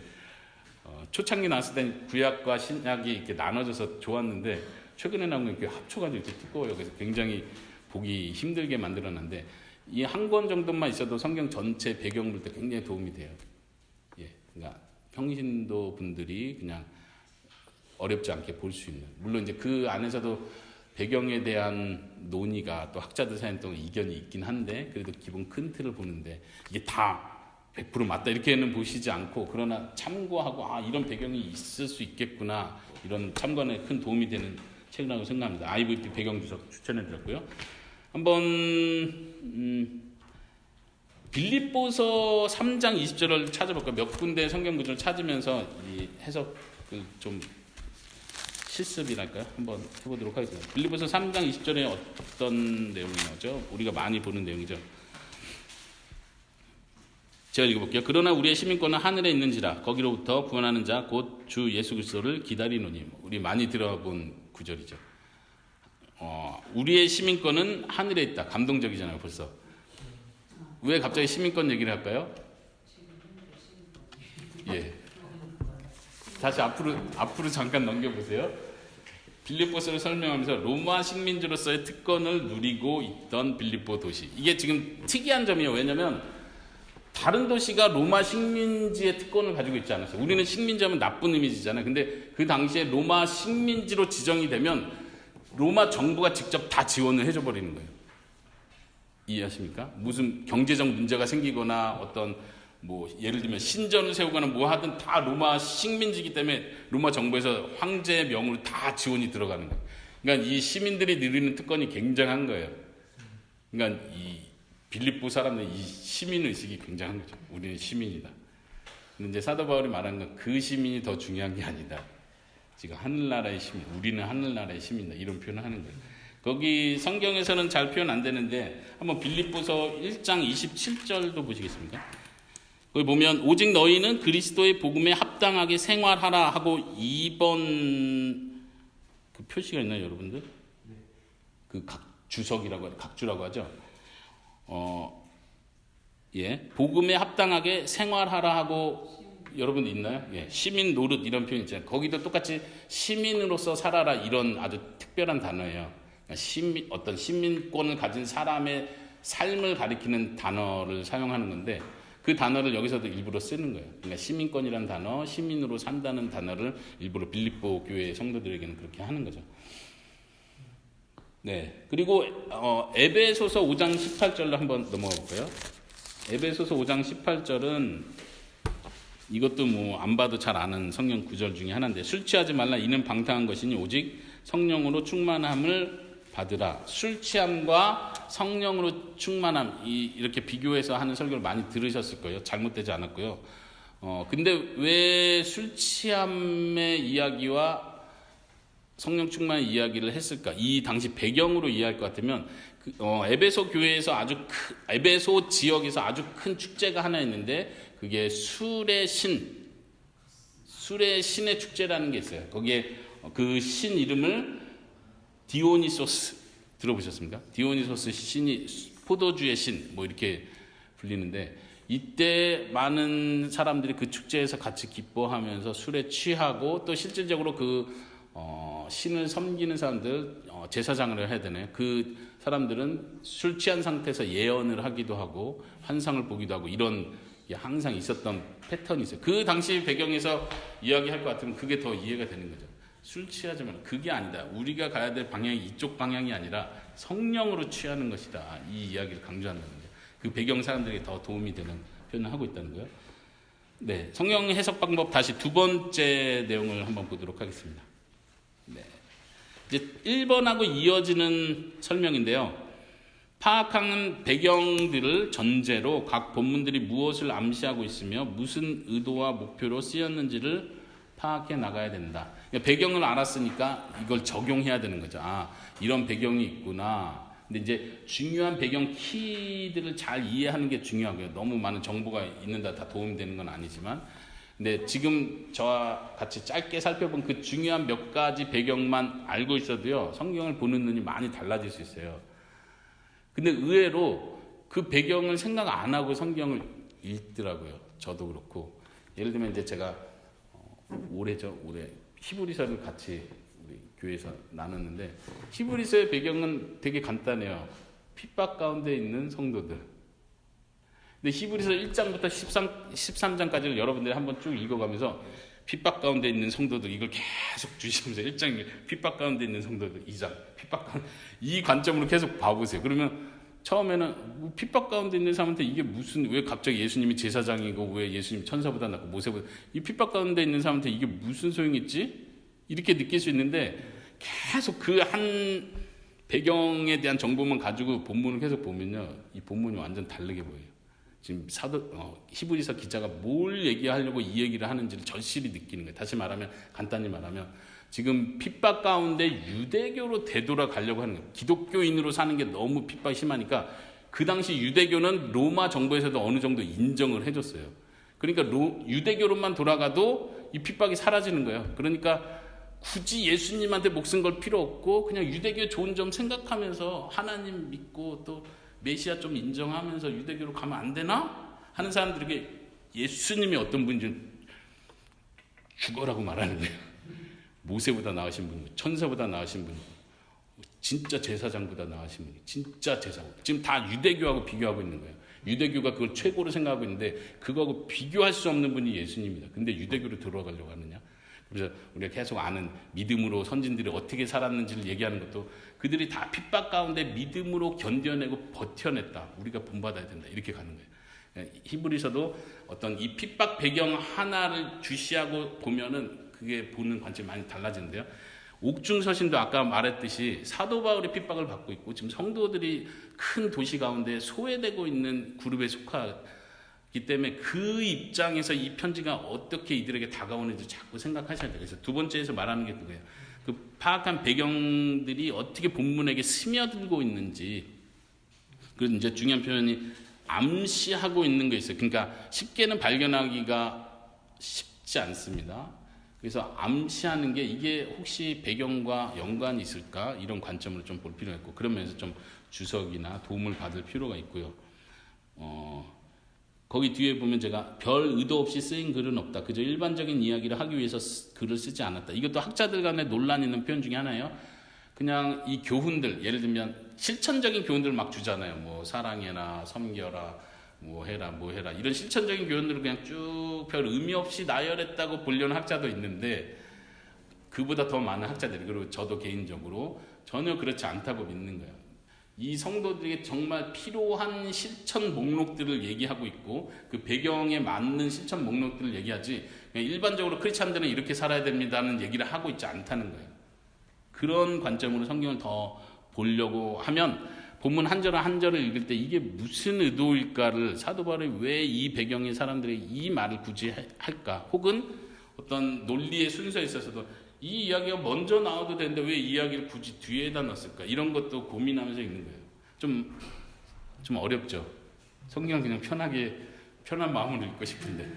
초창기 나왔을 때 구약과 신약이 이렇게 나눠져서 좋았는데 최근에 나온 거 이렇게 합쳐가지고 이렇게 두꺼워요. 그래서 굉장히 보기 힘들게 만들어놨는데 이 한 권 정도만 있어도 성경 전체 배경 볼 때 굉장히 도움이 돼요. 그러니까 평신도 분들이 그냥 어렵지 않게 볼 수 있는 물론 이제 그 안에서도 배경에 대한 논의가 또 학자들 사이에 또 이견이 있긴 한데 그래도 기본 큰 틀을 보는데 이게 다 100% 맞다 이렇게는 보시지 않고 그러나 참고하고 이런 배경이 있을 수 있겠구나 이런 참관에 큰 도움이 되는 책이라고 생각합니다. IVP 배경 주석 추천해드렸고요. 한번 빌립보서 3장 20절을 찾아볼까요? 몇 군데 성경 구절을 찾으면서 이 해석을 좀 실습이랄까요? 한번 해보도록 하겠습니다. 빌립보서 3장 20절에 어떤 내용이 나오죠? 우리가 많이 보는 내용이죠. 제가 읽어볼게요. 그러나 우리의 시민권은 하늘에 있는지라 거기로부터 구원하는 자 곧 주 예수 그리스도를 기다리노니. 우리 많이 들어본 구절이죠. 우리의 시민권은 하늘에 있다. 감동적이잖아요, 벌써. 왜 갑자기 시민권 얘기를 할까요? 예. 다시 앞으로 잠깐 넘겨보세요. 빌립보서를 설명하면서 로마 식민지로서의 특권을 누리고 있던 빌립보 도시. 이게 지금 특이한 점이에요. 왜냐하면 다른 도시가 로마 식민지의 특권을 가지고 있지 않았어요. 우리는 식민지하면 나쁜 이미지잖아요. 근데 그 당시에 로마 식민지로 지정이 되면 로마 정부가 직접 다 지원을 해줘 버리는 거예요. 이해하십니까? 무슨 경제적 문제가 생기거나 어떤 뭐 예를 들면 신전을 세우거나 뭐 하든 다 로마 식민지이기 때문에 로마 정부에서 황제의 명으로 다 지원이 들어가는 거예요. 그러니까 이 시민들이 누리는 특권이 굉장한 거예요. 그러니까 이 빌립보 사람들의 이 시민의식이 굉장한 거죠. 우리는 시민이다. 근데 이제 사도 바울이 말하는 건 그 시민이 더 중요한 게 아니다. 지금 하늘나라의 시민, 우리는 하늘나라의 시민이다. 이런 표현을 하는 거예요. 거기 성경에서는 잘 표현 안 되는데 한번 빌립보서 1장 27절도 보시겠습니까? 거기 보면 오직 너희는 그리스도의 복음에 합당하게 생활하라 하고 2번 그 표시가 있나요, 여러분들? 그 각주라고 하죠. 예, 복음에 합당하게 생활하라 하고 여러분 있나요? 예, 시민 노릇 이런 표현 있잖아요. 거기도 똑같이 시민으로서 살아라 이런 아주 특별한 단어예요. 그러니까 어떤 시민권을 가진 사람의 삶을 가리키는 단어를 사용하는 건데 그 단어를 여기서도 일부러 쓰는 거예요. 그러니까 시민권이라는 단어, 시민으로 산다는 단어를 일부러 빌립보 교회 성도들에게는 그렇게 하는 거죠. 네, 그리고 에베소서 5장 18절로 한번 넘어가 볼까요? 에베소서 5장 18절은 이것도 뭐 안 봐도 잘 아는 성경 구절 중에 하나인데 술 취하지 말라 이는 방탕한 것이니 오직 성령으로 충만함을 받으라. 술 취함과 성령으로 충만함 이렇게 비교해서 하는 설교를 많이 들으셨을 거예요. 잘못되지 않았고요. 근데 왜 술 취함의 이야기와 성령 충만의 이야기를 했을까? 이 당시 배경으로 이해할 것 같으면 에베소 교회에서 에베소 지역에서 아주 큰 축제가 하나 있는데 그게 술의 신의 축제라는 게 있어요. 거기에 그 신 이름을 디오니소스 들어보셨습니까? 디오니소스 신이 포도주의 신 뭐 이렇게 불리는데 이때 많은 사람들이 그 축제에서 같이 기뻐하면서 술에 취하고 또 실질적으로 그 신을 섬기는 사람들 제사장을 해야 되네요. 그 사람들은 술 취한 상태에서 예언을 하기도 하고 환상을 보기도 하고 이런 게 항상 있었던 패턴이 있어요. 그 당시 배경에서 이야기할 것 같으면 그게 더 이해가 되는 거죠. 술 취하지 말라. 그게 아니다. 우리가 가야 될 방향이 이쪽 방향이 아니라 성령으로 취하는 것이다. 이 이야기를 강조한다는 거죠. 그 배경 사람들에게 더 도움이 되는 표현을 하고 있다는 거예요. 네, 성경 해석 방법 다시 두 번째 내용을 한번 보도록 하겠습니다. 네, 이제 1번하고 이어지는 설명인데요. 파악하는 배경들을 전제로 각 본문들이 무엇을 암시하고 있으며 무슨 의도와 목표로 쓰였는지를 파악해 나가야 된다. 그러니까 배경을 알았으니까 이걸 적용해야 되는 거죠. 아, 이런 배경이 있구나. 근데 이제 중요한 배경 키들을 잘 이해하는 게 중요하고요. 너무 많은 정보가 있는다 다 도움이 되는 건 아니지만 근데 지금 저와 같이 짧게 살펴본 그 중요한 몇 가지 배경만 알고 있어도요. 성경을 보는 눈이 많이 달라질 수 있어요. 근데 의외로 그 배경을 생각 안 하고 성경을 읽더라고요. 저도 그렇고. 예를 들면 이제 제가 올해 히브리서를 같이 우리 교회에서 나눴는데 히브리서의 배경은 되게 간단해요. 핍박 가운데 있는 성도들. 근데 히브리서 1장부터 13장까지를 여러분들이 한번 쭉 읽어가면서 핍박 가운데 있는 성도들 이걸 계속 주시면서 1장 핍박 가운데 있는 성도들 2장 이 관점으로 계속 봐보세요. 그러면 처음에는 핍박 가운데 있는 사람한테 이게 왜 갑자기 예수님이 제사장이고 왜 예수님 천사보다 낫고 모세보다 이 핍박 가운데 있는 사람한테 이게 무슨 소용이 있지? 이렇게 느낄 수 있는데 계속 그 한 배경에 대한 정보만 가지고 본문을 계속 보면요. 이 본문이 완전 다르게 보여요. 지금 히브리서 기자가 뭘 얘기하려고 이 얘기를 하는지를 절실히 느끼는 거예요. 다시 말하면 간단히 말하면 지금 핍박 가운데 유대교로 되돌아가려고 하는 거예요. 기독교인으로 사는 게 너무 핍박이 심하니까 그 당시 유대교는 로마 정부에서도 어느 정도 인정을 해줬어요. 그러니까 유대교로만 돌아가도 이 핍박이 사라지는 거예요. 그러니까 굳이 예수님한테 목숨 걸 필요 없고 그냥 유대교의 좋은 점 생각하면서 하나님 믿고 또 메시아 좀 인정하면서 유대교로 가면 안 되나? 하는 사람들에게 예수님이 어떤 분인지 죽어라고 말하는 거예요. 모세보다 나으신 분, 천사보다 나으신 분, 진짜 제사장보다 나으신 분, 진짜 제사장. 지금 다 유대교하고 비교하고 있는 거예요. 유대교가 그걸 최고로 생각하고 있는데 그거하고 비교할 수 없는 분이 예수님입니다. 근데 유대교로 들어가려고 하느냐? 그래서 우리가 계속 아는 믿음으로 선진들이 어떻게 살았는지를 얘기하는 것도 그들이 다 핍박 가운데 믿음으로 견뎌내고 버텨냈다. 우리가 본받아야 된다. 이렇게 가는 거예요. 히브리서도 어떤 이 핍박 배경 하나를 주시하고 보면은 그게 보는 관점이 많이 달라지는데요. 옥중서신도 아까 말했듯이 사도 바울이 핍박을 받고 있고 지금 성도들이 큰 도시 가운데 소외되고 있는 그룹에 속하기 때문에 그 입장에서 이 편지가 어떻게 이들에게 다가오는지 자꾸 생각하셔야 돼요. 그래서 두 번째에서 말하는 게 그거예요. 그 파악한 배경들이 어떻게 본문에게 스며들고 있는지. 그래서 이제 중요한 표현이 암시하고 있는 게 있어요. 그러니까 쉽게는 발견하기가 쉽지 않습니다. 그래서 암시하는 게 이게 혹시 배경과 연관이 있을까 이런 관점으로 좀 볼 필요가 있고 그러면서 좀 주석이나 도움을 받을 필요가 있고요. 거기 뒤에 보면 제가 별 의도 없이 쓰인 글은 없다. 그저 일반적인 이야기를 하기 위해서 글을 쓰지 않았다. 이것도 학자들 간에 논란이 있는 표현 중에 하나예요. 그냥 이 교훈들 예를 들면 실천적인 교훈들 막 주잖아요. 뭐 사랑해라, 섬겨라, 뭐 해라 이런 실천적인 교훈들을 그냥 쭉 별 의미 없이 나열했다고 보려는 학자도 있는데 그보다 더 많은 학자들이 그리고 저도 개인적으로 전혀 그렇지 않다고 믿는 거예요. 이 성도들에게 정말 필요한 실천 목록들을 얘기하고 있고 그 배경에 맞는 실천 목록들을 얘기하지 그냥 일반적으로 크리스찬들은 이렇게 살아야 됩니다는 얘기를 하고 있지 않다는 거예요. 그런 관점으로 성경을 더 보려고 하면 본문 한 절 한 절을 읽을 때 이게 무슨 의도일까를 사도 바울이 왜 이 배경의 사람들이 이 말을 굳이 할까? 혹은 어떤 논리의 순서에 있어서도 이 이야기가 먼저 나와도 되는데 왜 이 이야기를 굳이 뒤에다 넣었을까? 이런 것도 고민하면서 읽는 거예요. 좀 어렵죠. 성경 그냥 편한 마음으로 읽고 싶은데.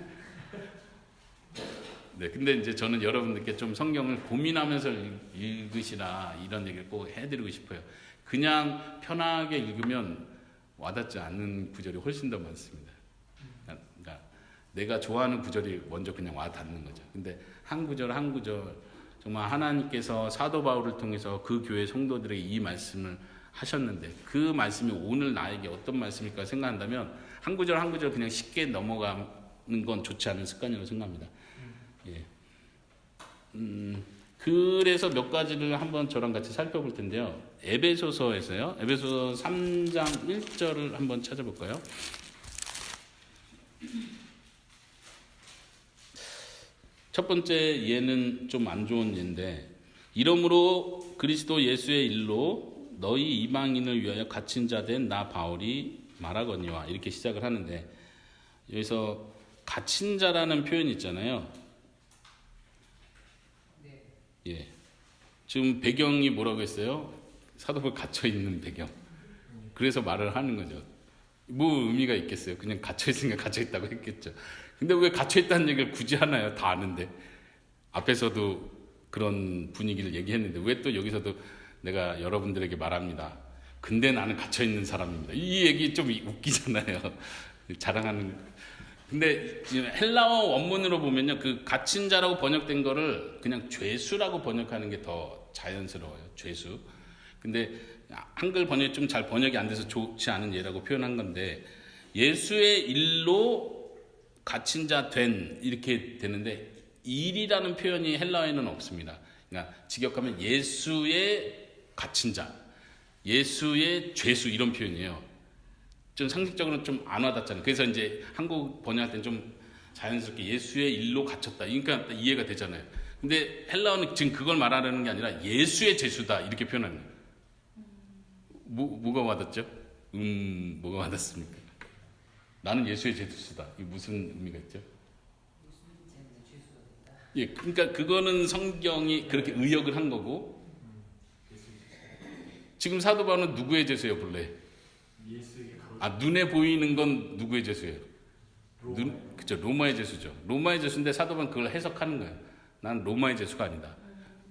네, 근데 이제 저는 여러분들께 좀 성경을 고민하면서 읽으시라 이런 얘기를 꼭 해드리고 싶어요. 그냥 편하게 읽으면 와닿지 않는 구절이 훨씬 더 많습니다. 그러니까 내가 좋아하는 구절이 먼저 그냥 와닿는 거죠. 근데 한 구절 한 구절 정말 하나님께서 사도 바울을 통해서 그 교회 성도들에게 이 말씀을 하셨는데 그 말씀이 오늘 나에게 어떤 말씀일까 생각한다면 한 구절 한 구절 그냥 쉽게 넘어가는 건 좋지 않은 습관이라고 생각합니다. 예. 그래서 몇 가지를 한번 저랑 같이 살펴볼 텐데요. 에베소서에서요. 에베소서 3장 1절을 한번 찾아볼까요? 첫 번째 예는 좀 안 좋은 예인데 이러므로 그리스도 예수의 일로 너희 이방인을 위하여 갇힌 자 된 나 바울이 말하거니와 이렇게 시작을 하는데 여기서 갇힌 자라는 표현이 있잖아요. 예. 지금 배경이 뭐라고 했어요? 사도가 갇혀 있는 배경. 그래서 말을 하는 거죠. 뭐 의미가 있겠어요? 그냥 갇혀 있으니까 갇혀 있다고 했겠죠. 근데 왜 갇혀 있다는 얘기를 굳이 하나요? 다 아는데. 앞에서도 그런 분위기를 얘기했는데 왜 또 여기서도 내가 여러분들에게 말합니다. 근데 나는 갇혀 있는 사람입니다. 이 얘기 좀 웃기잖아요. 자랑하는. 근데 헬라어 원문으로 보면요, 그 갇힌 자라고 번역된 거를 그냥 죄수라고 번역하는 게 더 자연스러워요. 죄수. 근데 한글 번역이 좀 잘 번역이 안 돼서 좋지 않은 예라고 표현한 건데 예수의 일로 갇힌 자 된 이렇게 되는데 일이라는 표현이 헬라어에는 없습니다. 그러니까 직역하면 예수의 갇힌 자, 예수의 죄수 이런 표현이에요. 좀 상식적으로는 좀 안 와닿잖아요. 그래서 이제 한국 번역할 때는 좀 자연스럽게 예수의 일로 갇혔다. 그러니까 이해가 되잖아요. 근데 헬라어는 지금 그걸 말하려는 게 아니라 예수의 죄수다 이렇게 표현합니다. 뭐가 와닿죠? 뭐가 와닿습니까? 나는 예수의 죄수다. 이게 무슨 의미가 있죠? 예, 그러니까 그거는 성경이 그렇게 의역을 한 거고 지금 사도 바울은 누구의 죄수예요, 본래? 눈에 보이는 건 누구의 죄수예요? 그죠, 로마의 죄수죠. 로마의 죄수인데 사도 바울은 그걸 해석하는 거예요. 난 로마의 죄수가 아니다.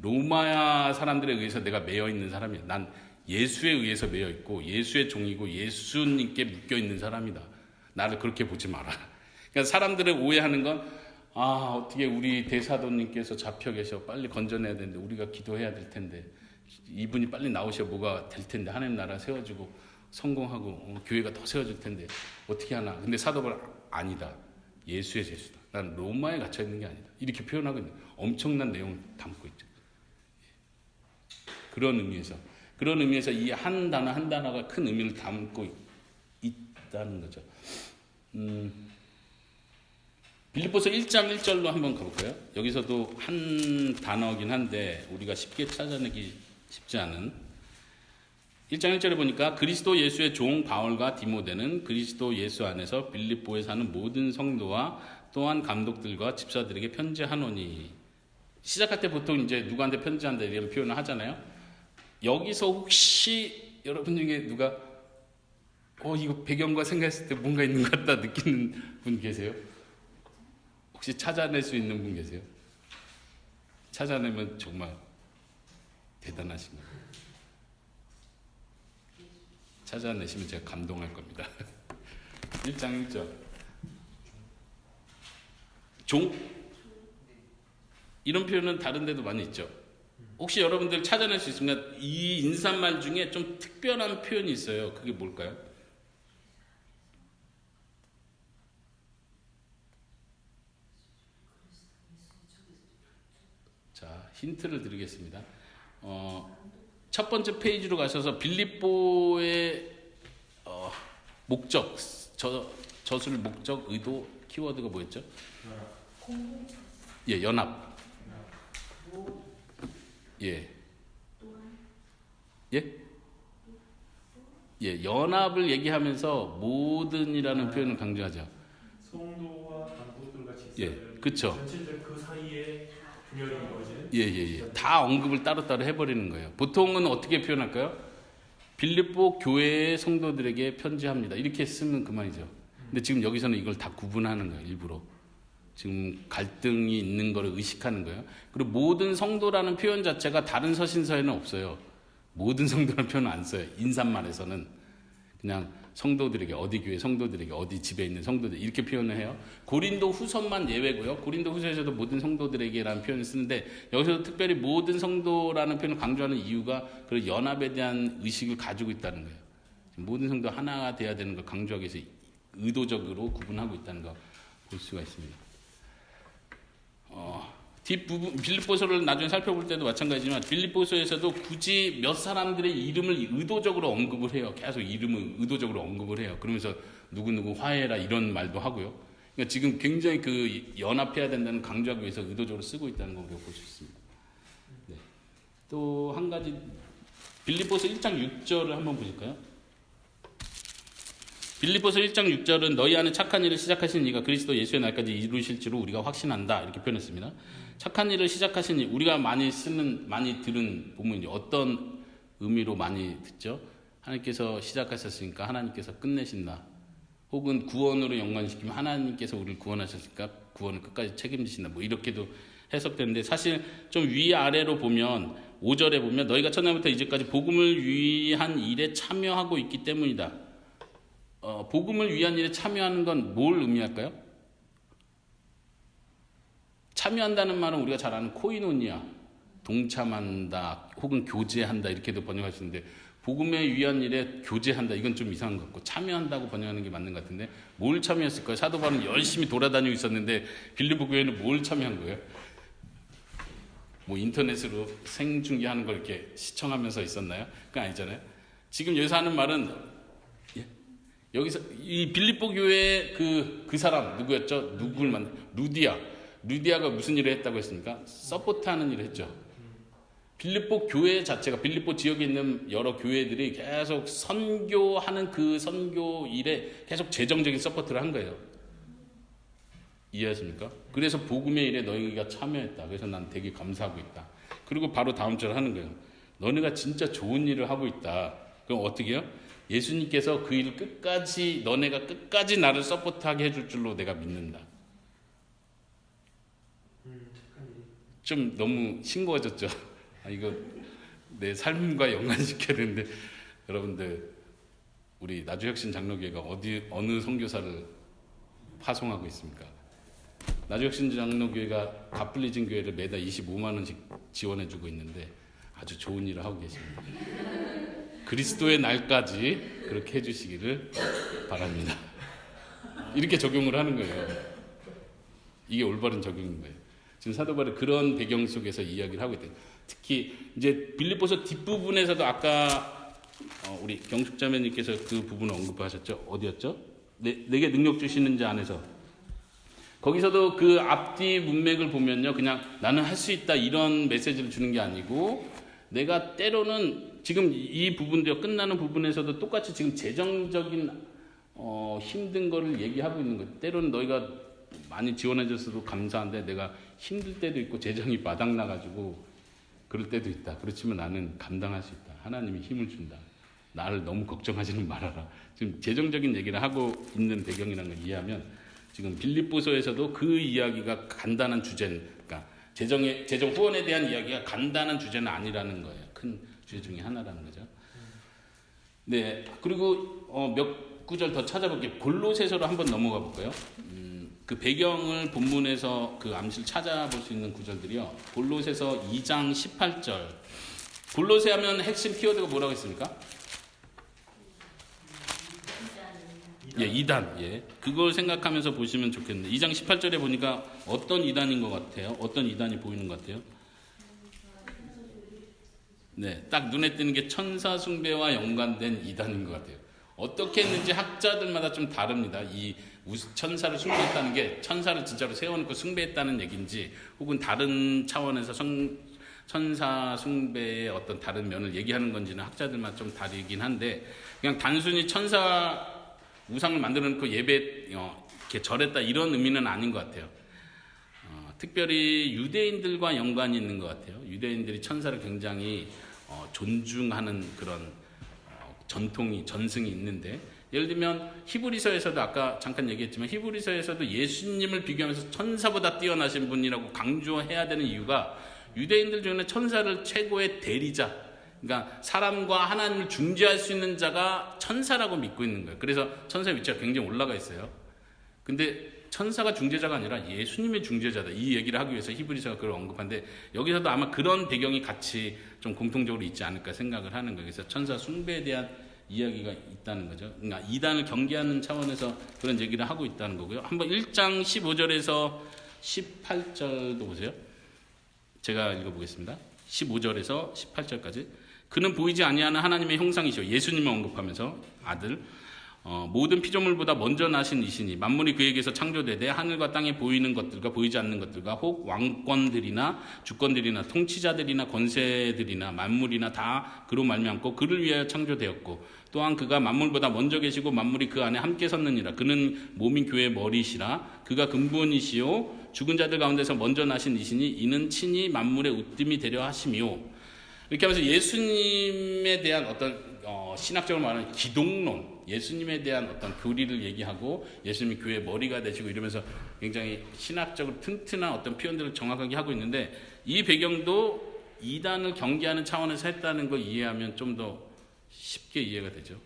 로마 사람들에 의해서 내가 매여 있는 사람이야. 난 예수에 의해서 매여 있고 예수의 종이고 예수님께 묶여 있는 사람이다. 나를 그렇게 보지 마라. 그러니까 사람들을 오해하는 건 어떻게 우리 대사도님께서 잡혀 계셔. 빨리 건져내야 되는데 우리가 기도해야 될 텐데 이분이 빨리 나오셔 뭐가 될 텐데 하나님 나라 세워지고 성공하고 교회가 더 세워질 텐데 어떻게 하나. 근데 사도 바울 아니다. 예수의 제수다. 난 로마에 갇혀 있는 게 아니다. 이렇게 표현하고 있는 엄청난 내용을 담고 있죠. 그런 의미에서 이 한 단어 한 단어가 큰 의미를 담고 있다는 거죠. 빌립보서 1장 1절로 한번 가볼까요? 여기서도 한 단어긴 한데 우리가 쉽게 찾아내기 쉽지 않은 1장 1절에 보니까 그리스도 예수의 종 바울과 디모데는 그리스도 예수 안에서 빌립보에 사는 모든 성도와 또한 감독들과 집사들에게 편지하노니. 시작할 때 보통 이제 누구한테 편지한다 이런 표현을 하잖아요. 여기서 혹시 여러분 중에 누가 이거 배경과 생각했을 때 뭔가 있는 것 같다 느끼는 분 계세요? 혹시 찾아낼 수 있는 분 계세요? 찾아내면 정말 대단하신 거예요. 찾아내시면 제가 감동할 겁니다. 1장 1절 종? 이런 표현은 다른 데도 많이 있죠. 혹시 여러분들 찾아낼 수 있습니까? 이 인사말 중에 좀 특별한 표현이 있어요. 그게 뭘까요? 자, 힌트를 드리겠습니다. 첫 번째 페이지로 가셔서 빌립보의 목적, 저술 목적, 의도, 키워드가 뭐였죠? 예, 연합. 예. 예? 예, 연합을 얘기하면서 모든이라는 표현을 강조하죠. 성도와 감독들과 집사들. 예, 그렇죠. 전체적 그 사이에 분열이 이루어지는. 예. 다 언급을 따로따로 해버리는 거예요. 보통은 어떻게 표현할까요? 빌립보 교회의 성도들에게 편지합니다. 이렇게 쓰면 그만이죠. 근데 지금 여기서는 이걸 다 구분하는 거예요. 일부러. 지금 갈등이 있는 거를 의식하는 거예요. 그리고 모든 성도라는 표현 자체가 다른 서신서에는 없어요. 모든 성도라는 표현은 안 써요. 인사말에서는 그냥 성도들에게, 어디 교회 성도들에게, 어디 집에 있는 성도들 이렇게 표현을 해요. 고린도 후서만 예외고요. 고린도 후서에서도 모든 성도들에게라는 표현을 쓰는데 여기서도 특별히 모든 성도라는 표현을 강조하는 이유가 그 연합에 대한 의식을 가지고 있다는 거예요. 모든 성도 하나가 돼야 되는 걸 강조하기 위해서 의도적으로 구분하고 있다는 거 볼 수가 있습니다. 뒷부분 빌립보서를 나중에 살펴볼 때도 마찬가지지만 빌립보서에서도 굳이 몇 사람들의 이름을 의도적으로 언급을 해요. 계속 이름을 의도적으로 언급을 해요. 그러면서 누구누구 화해라 이런 말도 하고요. 그러니까 지금 굉장히 그 연합해야 된다는 강조하기 위해서 의도적으로 쓰고 있다는 걸 우리가 볼 수 있습니다. 네. 또 한 가지 빌립보서 1장 6절을 한번 보실까요? 빌립보서 1장 6절은 너희 안에 착한 일을 시작하신 이가 그리스도 예수의 날까지 이루실 줄로 우리가 확신한다 이렇게 표현했습니다. 착한 일을 시작하신 이, 우리가 많이 들은 본문이 어떤 의미로 많이 듣죠? 하나님께서 시작하셨으니까 하나님께서 끝내신다. 혹은 구원으로 연관시키면 하나님께서 우리를 구원하셨으니까 구원을 끝까지 책임지신다. 뭐 이렇게도 해석되는데 사실 좀 위아래로 보면 5절에 보면 너희가 첫날부터 이제까지 복음을 위한 일에 참여하고 있기 때문이다. 복음을 위한 일에 참여하는 건 뭘 의미할까요? 참여한다는 말은 우리가 잘 아는 코이노니아, 동참한다, 혹은 교제한다 이렇게도 번역할 수 있는데 복음에 위한 일에 교제한다 이건 좀 이상한 것 같고 참여한다고 번역하는 게 맞는 것 같은데 뭘 참여했을까요? 사도 바울은 열심히 돌아다니고 있었는데 빌립보 교회는 뭘 참여한 거예요? 뭐 인터넷으로 생중계하는 걸 이렇게 시청하면서 있었나요? 그건 아니잖아요. 지금 여기서 하는 말은 여기서 이 빌립보 교회의 그 사람 누구였죠? 누구를 만나? 루디아가 무슨 일을 했다고 했습니까? 서포트하는 일을 했죠. 빌립보 교회 자체가 빌립보 지역에 있는 여러 교회들이 계속 선교하는 그 선교 일에 계속 재정적인 서포트를 한 거예요. 이해하십니까? 그래서 복음의 일에 너희가 참여했다. 그래서 난 되게 감사하고 있다. 그리고 바로 다음 절 하는 거예요. 너네가 진짜 좋은 일을 하고 있다. 그럼 어떻게 해요? 예수님께서 그 일을 끝까지 너네가 끝까지 나를 서포트하게 해줄 줄로 내가 믿는다. 좀 너무 싱거워졌죠. 이거 내 삶과 연관시켜야 되는데 여러분들 우리 나주혁신 장로교회가 어느 선교사를 파송하고 있습니까? 나주혁신 장로교회가 가플리진 교회를 매달 25만 원씩 지원해주고 있는데 아주 좋은 일을 하고 계십니다. 그리스도의 날까지 그렇게 해주시기를 바랍니다. 이렇게 적용을 하는 거예요. 이게 올바른 적용인 거예요. 지금 사도 바울이 그런 배경 속에서 이야기를 하고 있대요. 특히 이제 빌립보서 뒷부분에서도 아까 우리 경숙자매님께서 그 부분을 언급하셨죠. 어디였죠? 내게 능력 주시는 자 안에서. 거기서도 그 앞뒤 문맥을 보면요, 그냥 나는 할 수 있다 이런 메시지를 주는 게 아니고, 내가 때로는 지금 이 부분도 끝나는 부분에서도 똑같이 지금 재정적인 힘든 거를 얘기하고 있는 거예요. 때로는 너희가 많이 지원해줘서도 감사한데 내가 힘들 때도 있고 재정이 바닥나가지고 그럴 때도 있다. 그렇지만 나는 감당할 수 있다. 하나님이 힘을 준다. 나를 너무 걱정하지는 말아라. 지금 재정적인 얘기를 하고 있는 배경이라는 걸 이해하면 지금 빌립보서에서도 그 이야기가 간단한 주제는, 그러니까 재정 후원에 대한 이야기가 간단한 주제는 아니라는 거예요. 큰 주제 중에 하나라는 거죠. 네, 그리고 몇 구절 더 찾아볼게요. 골로새서로 한번 넘어가 볼까요? 그 배경을 본문에서 그 암시를 찾아볼 수 있는 구절들이요. 골로새서 2장 18절. 골로새 하면 핵심 키워드가 뭐라고 했습니까? 예, 이단. 예. 그걸 생각하면서 보시면 좋겠는데 2장 18절에 보니까 어떤 이단인 것 같아요? 어떤 이단이 보이는 것 같아요? 네, 딱 눈에 띄는 게 천사 숭배와 연관된 이단인 것 같아요. 어떻게 했는지 학자들마다 좀 다릅니다. 이 천사를 숭배했다는 게 천사를 진짜로 세워놓고 숭배했다는 얘기인지 혹은 다른 차원에서 천사 숭배의 어떤 다른 면을 얘기하는 건지는 학자들마다 좀 다르긴 한데, 그냥 단순히 천사 우상을 만들어 놓고 예배 이렇게 절했다 이런 의미는 아닌 것 같아요. 특별히 유대인들과 연관이 있는 것 같아요. 유대인들이 천사를 굉장히 존중하는 그런 전승이 있는데, 예를 들면 히브리서에서도 아까 잠깐 얘기했지만 히브리서에서도 예수님을 비교하면서 천사보다 뛰어나신 분이라고 강조해야 되는 이유가 유대인들 중에는 천사를 최고의 대리자, 그러니까 사람과 하나님을 중재할 수 있는 자가 천사라고 믿고 있는 거예요. 그래서 천사의 위치가 굉장히 올라가 있어요. 근데 천사가 중재자가 아니라 예수님의 중재자다, 이 얘기를 하기 위해서 히브리서가 그걸 언급한데, 여기서도 아마 그런 배경이 같이 좀 공통적으로 있지 않을까 생각을 하는 거예요. 그래서 천사 숭배에 대한 이야기가 있다는 거죠. 그러니까 이단을 경계하는 차원에서 그런 얘기를 하고 있다는 거고요. 한번 1장 15절에서 18절도 보세요. 제가 읽어보겠습니다. 15절에서 18절까지. 그는 보이지 아니하는 하나님의 형상이시오. 예수님을 언급하면서 아들, 모든 피조물보다 먼저 나신 이시니 만물이 그에게서 창조되되 하늘과 땅에 보이는 것들과 보이지 않는 것들과 혹 왕권들이나 주권들이나 통치자들이나 권세들이나 만물이나 다 그로 말미암고 그를 위하여 창조되었고, 또한 그가 만물보다 먼저 계시고 만물이 그 안에 함께 섰느니라. 그는 몸인 교회의 머리시라. 그가 근본이시요 죽은 자들 가운데서 먼저 나신 이시니 이는 친히 만물의 으뜸이 되려 하심이요. 이렇게 하면서 예수님에 대한 어떤 신학적으로 말하는 기독론, 예수님에 대한 어떤 교리를 얘기하고 예수님이 교회의 머리가 되시고 이러면서 굉장히 신학적으로 튼튼한 어떤 표현들을 정확하게 하고 있는데, 이 배경도 이단을 경계하는 차원에서 했다는 걸 이해하면 좀 더 쉽게 이해가 되죠.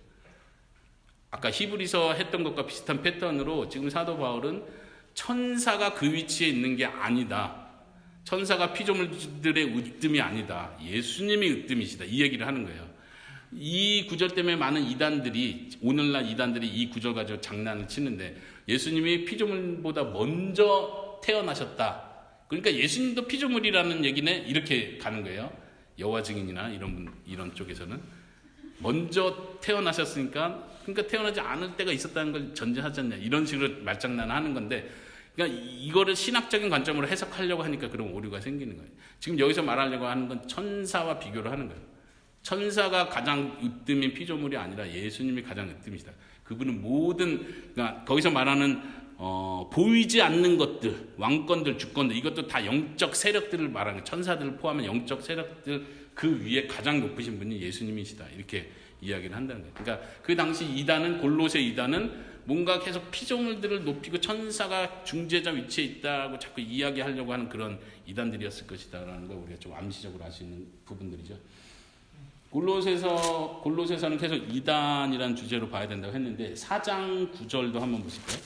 아까 히브리서 했던 것과 비슷한 패턴으로 지금 사도 바울은 천사가 그 위치에 있는 게 아니다, 천사가 피조물들의 으뜸이 아니다, 예수님이 으뜸이시다, 이 얘기를 하는 거예요. 이 구절 때문에 많은 이단들이, 오늘날 이단들이 이 구절 가지고 장난을 치는데, 예수님이 피조물보다 먼저 태어나셨다, 그러니까 예수님도 피조물이라는 얘기네, 이렇게 가는 거예요. 여호와 증인이나 이런 쪽에서는 먼저 태어나셨으니까, 그러니까 태어나지 않을 때가 있었다는 걸 전제하지 않냐, 이런 식으로 말장난을 하는 건데, 그러니까 이거를 신학적인 관점으로 해석하려고 하니까 그런 오류가 생기는 거예요. 지금 여기서 말하려고 하는 건 천사와 비교를 하는 거예요. 천사가 가장 으뜸인 피조물이 아니라 예수님이 가장 으뜸이시다. 그분은 모든, 그러니까 거기서 말하는 보이지 않는 것들, 왕권들, 주권들, 이것도 다 영적 세력들을 말하는 거예요. 천사들을 포함한 영적 세력들 그 위에 가장 높으신 분이 예수님이시다, 이렇게 이야기를 한다는 거예요. 그러니까 그 당시 이단은, 골로새 이단은 뭔가 계속 피조물들을 높이고 천사가 중재자 위치에 있다고 자꾸 이야기하려고 하는 그런 이단들이었을 것이다라는 걸 우리가 좀 암시적으로 알 수 있는 부분들이죠. 골로새서는 계속 이단이라는 주제로 봐야 된다고 했는데 4장 9절도 한번 보실까요?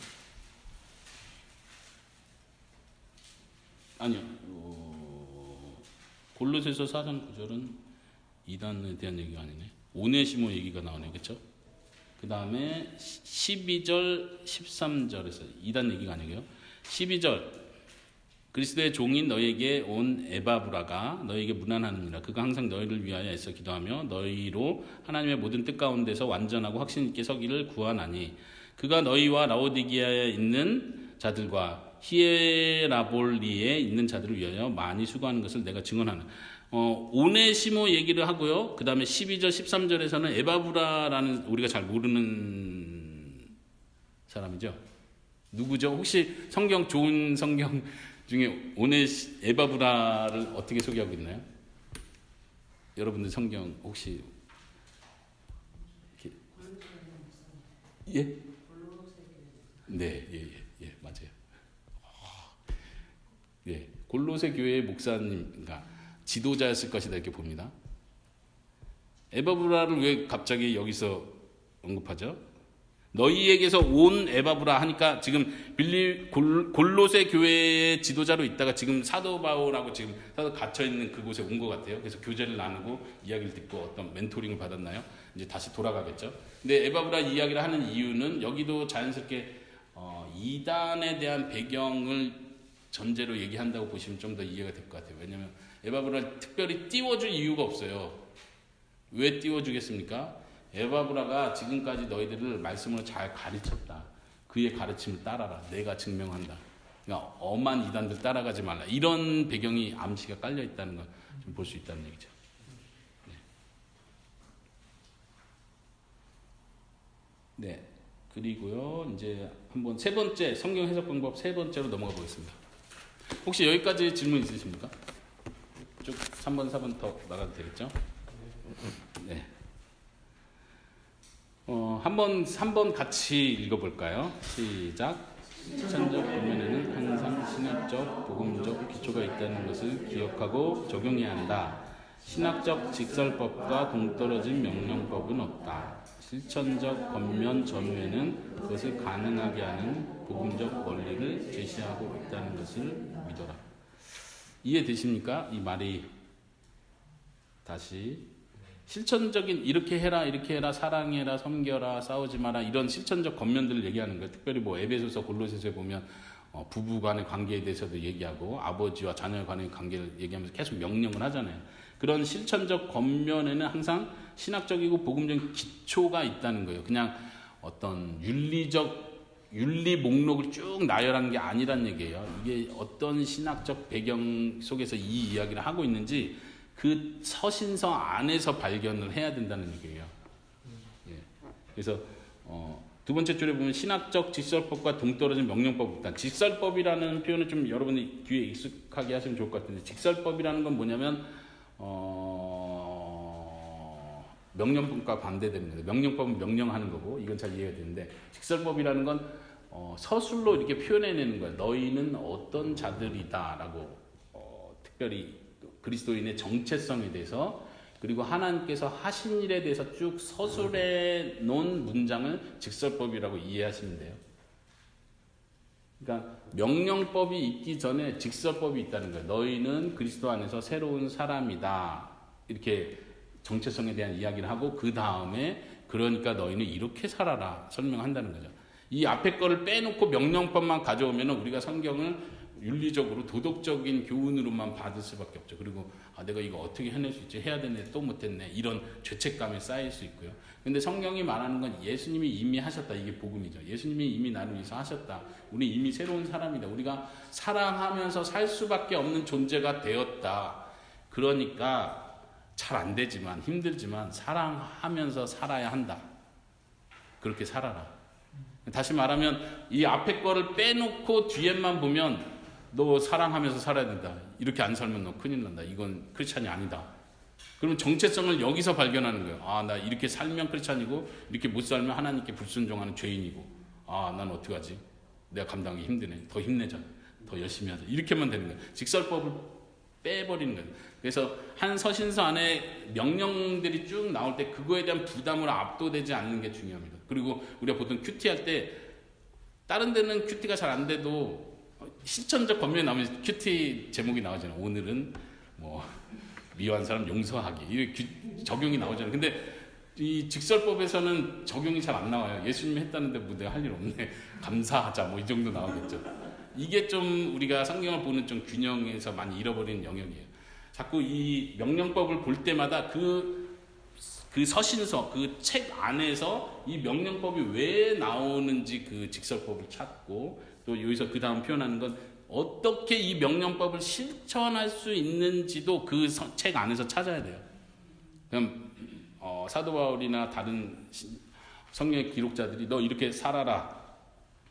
아니요. 골로새서 4장 9절은 이단에 대한 얘기가 아니네. 오네시모 얘기가 나오네. 그렇죠? 그 다음에 12절 13절에서 이단 얘기가 아니고요. 12절 그리스도의 종인 너희에게 온 에바브라가 너희에게 문안하느니라. 그가 항상 너희를 위하여 애써 기도하며 너희로 하나님의 모든 뜻 가운데서 완전하고 확신 있게 서기를 구하나니 그가 너희와 라오디게아에 있는 자들과 히에라볼리에 있는 자들을 위하여 많이 수고하는 것을 내가 증언하는. 오네시모 얘기를 하고요. 그 다음에 12절 13절에서는 에바브라라는 우리가 잘 모르는 사람이죠. 누구죠? 혹시 좋은 성경 중에 에바브라를 어떻게 소개하고 있나요? 여러분들 성경 혹시 예? 네, 예, 맞아요. 예, 골로새 교회의 목사님과 지도자였을 것이다 이렇게 봅니다. 에바브라를 왜 갑자기 여기서 언급하죠? 너희에게서 온 에바브라 하니까 지금 골로새 교회의 지도자로 있다가 지금 사도 바울하고 지금 갇혀 있는 그곳에 온 것 같아요. 그래서 교제를 나누고 이야기를 듣고 어떤 멘토링을 받았나요? 이제 다시 돌아가겠죠. 근데 에바브라 이야기를 하는 이유는 여기도 자연스럽게 이단에 대한 배경을 전제로 얘기한다고 보시면 좀 더 이해가 될 것 같아요. 왜냐하면 에바브라를 특별히 띄워줄 이유가 없어요. 왜 띄워주겠습니까? 에바브라가 지금까지 너희들을 말씀으로 잘 가르쳤다. 그의 가르침을 따라라. 내가 증명한다. 그러니까 엄한 이단들 따라가지 말라. 이런 배경이 암시가 깔려 있다는 걸 좀 볼 수 있다는 얘기죠. 네. 그리고요, 이제 한번 세 번째 성경 해석 방법 세 번째로 넘어가 보겠습니다. 혹시 여기까지 질문 있으십니까? 쭉 3번, 4번 더 나가도 되겠죠? 네. 한번 같이 읽어볼까요? 시작. 실천적 본면에는 항상 신학적, 복음적 기초가 있다는 것을 기억하고 적용해야 한다. 신학적 직설법과 동떨어진 명령법은 없다. 실천적 겉면 전후에는 그것을 가능하게 하는 복음적 원리를 제시하고 있다는 것을 믿어라. 이해되십니까? 이 말이 다시 실천적인 이렇게 해라 사랑해라 섬겨라 싸우지 마라 이런 실천적 겉면들을 얘기하는 거예요. 특별히 뭐 에베소서 골로새서에 보면 부부간의 관계에 대해서도 얘기하고 아버지와 자녀 간의 관계를 얘기하면서 계속 명령을 하잖아요. 그런 실천적 겉면에는 항상 신학적이고 복음적인 기초가 있다는 거예요. 그냥 어떤 윤리 목록을 쭉 나열하는 게 아니란 얘기예요. 이게 어떤 신학적 배경 속에서 이 이야기를 하고 있는지 그 서신서 안에서 발견을 해야 된다는 얘기예요. 예. 그래서 두 번째 줄에 보면 신학적 직설법과 동떨어진 명령법 있다. 직설법이라는 표현을 좀 여러분이 귀에 익숙하게 하시면 좋을 것 같은데 직설법이라는 건 뭐냐면 명령법과 반대되는 거예요. 명령법은 명령하는 거고 이건 잘 이해가 되는데 직설법이라는 건 서술로 이렇게 표현해내는 거예요. 너희는 어떤 자들이다라고 특별히 그리스도인의 정체성에 대해서 그리고 하나님께서 하신 일에 대해서 쭉 서술해 놓은 문장을 직설법이라고 이해하시면 돼요. 그러니까 명령법이 있기 전에 직설법이 있다는 거예요. 너희는 그리스도 안에서 새로운 사람이다. 이렇게 정체성에 대한 이야기를 하고 그 다음에 그러니까 너희는 이렇게 살아라 설명한다는 거죠. 이 앞에 거를 빼놓고 명령법만 가져오면 우리가 성경을 윤리적으로 도덕적인 교훈으로만 받을 수밖에 없죠. 그리고 내가 이거 어떻게 해낼 수 있지? 해야 되는데 또 못했네. 이런 죄책감에 쌓일 수 있고요. 근데 성경이 말하는 건 예수님이 이미 하셨다. 이게 복음이죠. 예수님이 이미 나를 위해서 하셨다. 우리 이미 새로운 사람이다. 우리가 사랑하면서 살 수밖에 없는 존재가 되었다. 그러니까 잘 안 되지만 힘들지만 사랑하면서 살아야 한다. 그렇게 살아라. 다시 말하면 이 앞에 거를 빼놓고 뒤에만 보면 너 사랑하면서 살아야 된다. 이렇게 안 살면 너 큰일 난다. 이건 크리스찬이 아니다. 그러면 정체성을 여기서 발견하는 거예요. 나 이렇게 살면 크리스찬이고 이렇게 못 살면 하나님께 불순종하는 죄인이고 난 어떡하지? 내가 감당하기 힘드네. 더 힘내자. 더 열심히 하자. 이렇게만 되는 거예요. 직설법을 빼버리는 거예요. 그래서 한 서신서 안에 명령들이 쭉 나올 때 그거에 대한 부담으로 압도되지 않는 게 중요합니다. 그리고 우리가 보통 큐티 할 때 다른 데는 큐티가 잘 안 돼도 실천적 권면이 나오면 큐티 제목이 나오잖아요. 오늘은 뭐 미워한 사람 용서하기 이렇게 적용이 나오잖아요. 근데 이 직설법에서는 적용이 잘 안 나와요. 예수님이 했다는데 뭐 내가 할 일 없네. 감사하자 뭐 이 정도 나오겠죠. 이게 좀 우리가 성경을 보는 좀 균형에서 많이 잃어버리는 영역이에요. 자꾸 이 명령법을 볼 때마다 그 서신서, 그 책 안에서 이 명령법이 왜 나오는지 그 직설법을 찾고 또 여기서 그 다음 표현하는 건 어떻게 이 명령법을 실천할 수 있는지도 그 책 안에서 찾아야 돼요. 그럼 사도 바울이나 다른 성경의 기록자들이 너 이렇게 살아라.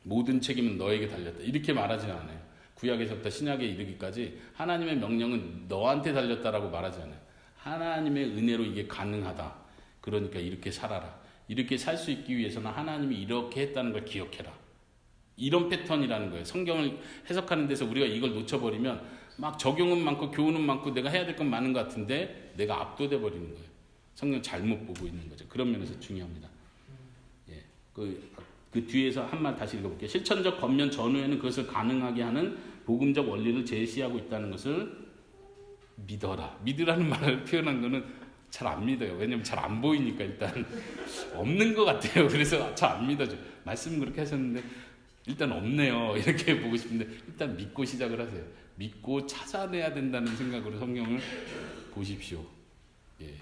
모든 책임은 너에게 달렸다. 이렇게 말하지 않아요. 구약에서부터 신약에 이르기까지 하나님의 명령은 너한테 달렸다라고 말하지 않아요. 하나님의 은혜로 이게 가능하다. 그러니까 이렇게 살아라. 이렇게 살 수 있기 위해서는 하나님이 이렇게 했다는 걸 기억해라. 이런 패턴이라는 거예요. 성경을 해석하는 데서 우리가 이걸 놓쳐버리면 막 적용은 많고 교훈은 많고 내가 해야 될 건 많은 것 같은데 내가 압도돼 버리는 거예요. 성경 잘못 보고 있는 거죠. 그런 면에서 중요합니다. 예, 그 뒤에서 한 말 다시 읽어볼게요. 실천적 권면 전후에는 그것을 가능하게 하는 복음적 원리를 제시하고 있다는 것을 믿어라. 믿으라는 말을 표현한 거는 잘 안 믿어요. 왜냐면 잘 안 보이니까 일단 없는 것 같아요. 그래서 잘 안 믿어져. 말씀은 그렇게 하셨는데 일단 없네요. 이렇게 보고 싶은데 일단 믿고 시작을 하세요. 믿고 찾아내야 된다는 생각으로 성경을 보십시오. 예,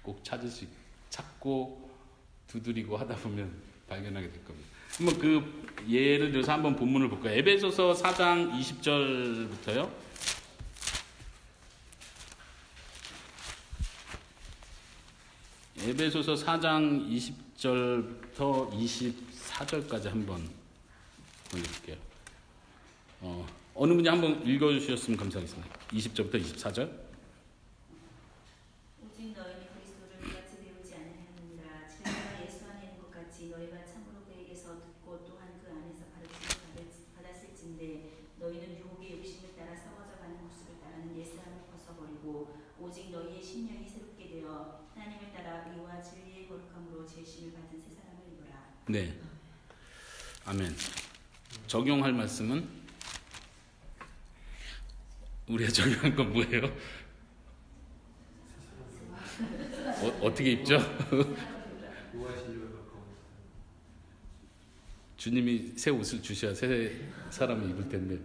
꼭 찾고 두드리고 하다 보면 발견하게 될 겁니다. 한번 그 예를 들어서 한번 본문을 볼까요? 에베소서 4장 20절부터요. 에베소서 4장 20절부터 24절까지 한번 보내볼게요. 어느 분이 한번 읽어주셨으면 감사하겠습니다. 20절부터 24절. 오직 너희는 그리스도를 같이 배우지 아니하느니라. 진리가 예수 안에 있는 것 같이 너희가 참으로 그에게서 듣고 또한 그 안에서 가르침을 받았을진데 너희는 유혹의 욕심을 따라 썩어져가는 모습을 따르는 옛사람을 벗어버리고 오직 너희의 심령이 새롭게 되어 하나님을 따라 의와 진리의 거룩함으로 제심을 받은 새 사람을 입어라. 네, 아멘. 적용할 말씀은 우리가 적용할 건 뭐예요? 어떻게 입죠? 주님이 새 옷을 주셔야 새 사람을 입을 텐데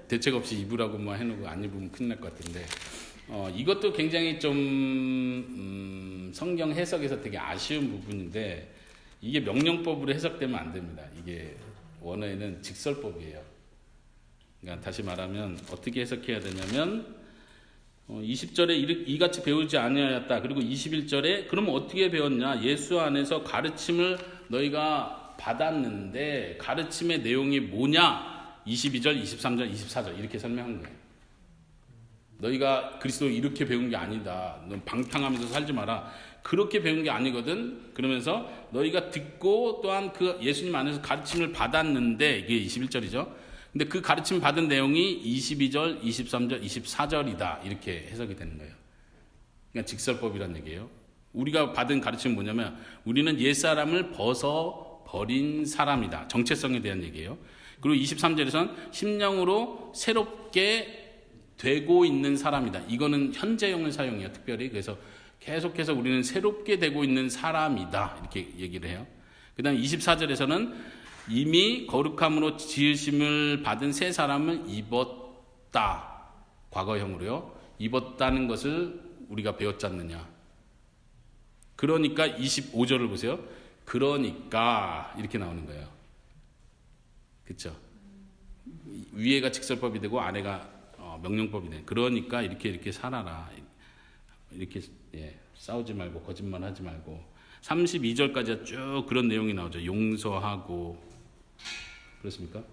대책 없이 입으라고 뭐 해놓고 안 입으면 큰일 날 것 같은데 이것도 굉장히 좀 성경 해석에서 되게 아쉬운 부분인데 이게 명령법으로 해석되면 안 됩니다. 이게 원어에는 직설법이에요. 그러니까 다시 말하면 어떻게 해석해야 되냐면 20절에 이같이 배우지 아니하였다. 그리고 21절에 그러면 어떻게 배웠냐? 예수 안에서 가르침을 너희가 받았는데 가르침의 내용이 뭐냐? 22절, 23절, 24절 이렇게 설명한 거예요. 너희가 그리스도 이렇게 배운 게 아니다. 넌 방탕하면서 살지 마라. 그렇게 배운 게 아니거든. 그러면서 너희가 듣고 또한 그 예수님 안에서 가르침을 받았는데 이게 21절이죠. 근데 그 가르침 받은 내용이 22절, 23절, 24절이다. 이렇게 해석이 되는 거예요. 그러니까 직설법이란 얘기예요. 우리가 받은 가르침은 뭐냐면 우리는 옛사람을 벗어버린 사람이다. 정체성에 대한 얘기예요. 그리고 23절에서는 심령으로 새롭게 되고 있는 사람이다. 이거는 현재형을 사용해요. 특별히. 그래서 계속해서 우리는 새롭게 되고 있는 사람이다. 이렇게 얘기를 해요. 그 다음 24절에서는 이미 거룩함으로 지으심을 받은 새 사람을 입었다. 과거형으로요. 입었다는 것을 우리가 배웠지 않느냐. 그러니까 25절을 보세요. 그러니까 이렇게 나오는 거예요. 그렇죠? 위에가 직설법이 되고 아래가 명령법이 돼. 그러니까 이렇게 살아라. 이렇게 싸우지 말고 거짓말하지 말고 32절까지 쭉 그런 내용이 나오죠. 용서하고 그렇습니까?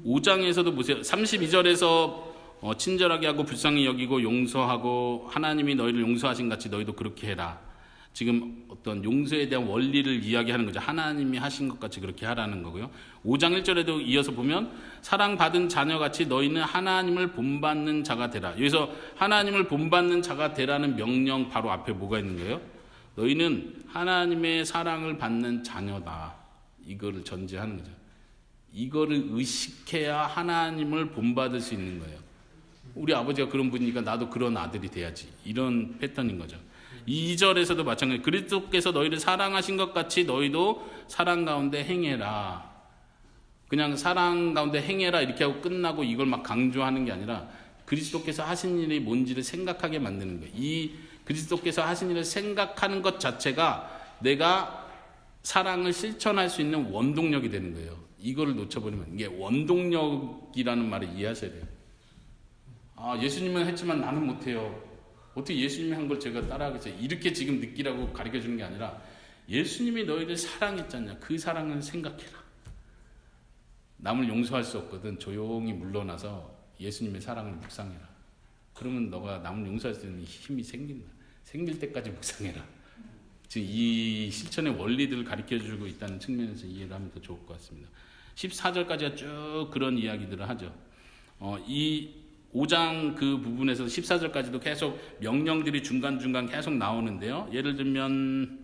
5장에서도 보세요. 32절에서 친절하게 하고 불쌍히 여기고 용서하고 하나님이 너희를 용서하신 같이 너희도 그렇게 해라. 지금 어떤 용서에 대한 원리를 이야기하는 거죠. 하나님이 하신 것 같이 그렇게 하라는 거고요. 5장 1절에도 이어서 보면 사랑받은 자녀같이 너희는 하나님을 본받는 자가 되라. 여기서 하나님을 본받는 자가 되라는 명령 바로 앞에 뭐가 있는 거예요? 너희는 하나님의 사랑을 받는 자녀다. 이거를 전제하는 거죠. 이거를 의식해야 하나님을 본받을 수 있는 거예요. 우리 아버지가 그런 분이니까 나도 그런 아들이 돼야지. 이런 패턴인 거죠. 2절에서도 마찬가지. 그리스도께서 너희를 사랑하신 것 같이 너희도 사랑 가운데 행해라. 그냥 사랑 가운데 행해라 이렇게 하고 끝나고 이걸 막 강조하는 게 아니라 그리스도께서 하신 일이 뭔지를 생각하게 만드는 거예요. 이 그리스도께서 하신 일을 생각하는 것 자체가 내가 사랑을 실천할 수 있는 원동력이 되는 거예요. 이거를 놓쳐버리면 이게 원동력이라는 말을 이해하셔야 돼요. 아, 예수님은 했지만 나는 못해요. 어떻게 예수님이 한 걸 제가 따라하겠어요? 이렇게 지금 느끼라고 가르쳐 주는 게 아니라 예수님이 너희를 사랑했잖냐. 그 사랑을 생각해라. 남을 용서할 수 없거든. 조용히 물러나서 예수님의 사랑을 묵상해라. 그러면 너가 남을 용서할 수 있는 힘이 생긴다. 생길 때까지 묵상해라. 지금 이 실천의 원리들을 가르쳐 주고 있다는 측면에서 이해를 하면 더 좋을 것 같습니다. 14절까지가 쭉 그런 이야기들을 하죠. 이 5장 그 부분에서 14절까지도 계속 명령들이 중간중간 계속 나오는데요. 예를 들면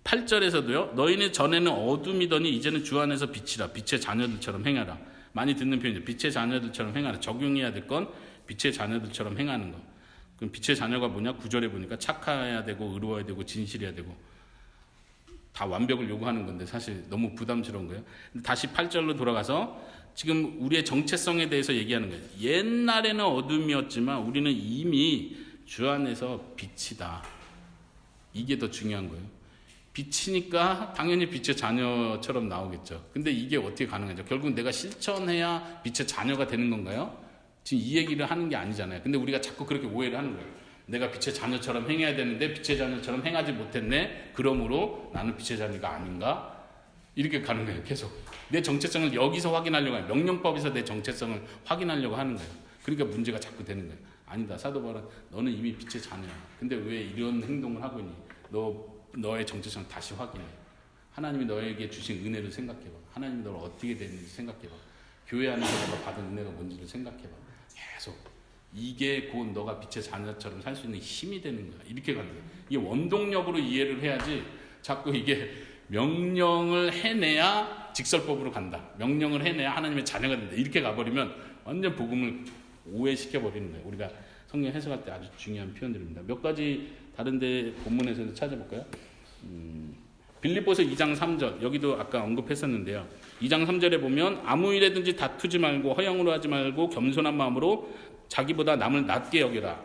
8절에서도요. 너희는 전에는 어둠이더니 이제는 주 안에서 빛이라. 빛의 자녀들처럼 행하라. 많이 듣는 표현이죠. 빛의 자녀들처럼 행하라. 적용해야 될 건 빛의 자녀들처럼 행하는 거. 그럼 빛의 자녀가 뭐냐? 9절에 보니까 착해야 되고 의로워야 되고 진실해야 되고 다 완벽을 요구하는 건데 사실 너무 부담스러운 거예요. 다시 8절로 돌아가서 지금 우리의 정체성에 대해서 얘기하는 거예요. 옛날에는 어둠이었지만 우리는 이미 주 안에서 빛이다. 이게 더 중요한 거예요. 빛이니까 당연히 빛의 자녀처럼 나오겠죠. 근데 이게 어떻게 가능하죠? 결국 내가 실천해야 빛의 자녀가 되는 건가요? 지금 이 얘기를 하는 게 아니잖아요. 근데 우리가 자꾸 그렇게 오해를 하는 거예요. 내가 빛의 자녀처럼 행해야 되는데 빛의 자녀처럼 행하지 못했네. 그러므로 나는 빛의 자녀가 아닌가? 이렇게 가는 거예요. 계속. 내 정체성을 여기서 확인하려고 해요. 명령법에서 내 정체성을 확인하려고 하는 거예요. 그러니까 문제가 자꾸 되는 거예요. 아니다. 사도 바울은 너는 이미 빛의 자녀야. 근데 왜 이런 행동을 하고 있니? 너의 정체성을 다시 확인해. 하나님이 너에게 주신 은혜를 생각해봐. 하나님이 너를 어떻게 됐는지 생각해봐. 교회 안에서 너가 받은 은혜가 뭔지를 생각해봐. 계속. 이게 곧 너가 빛의 자녀처럼 살 수 있는 힘이 되는 거야. 이렇게 가는 거야. 이게 원동력으로 이해를 해야지 자꾸 이게 명령을 해내야 직설법으로 간다. 명령을 해내야 하나님의 자녀가 된다. 이렇게 가버리면 완전 복음을 오해시켜버리는 거예요. 우리가 성경 해석할 때 아주 중요한 표현들입니다. 몇 가지 다른 데 본문에서 찾아볼까요? 빌립보서 2장 3절 여기도 아까 언급했었는데요. 2장 3절에 보면 아무 일에든지 다투지 말고 허영으로 하지 말고 겸손한 마음으로 자기보다 남을 낮게 여겨라.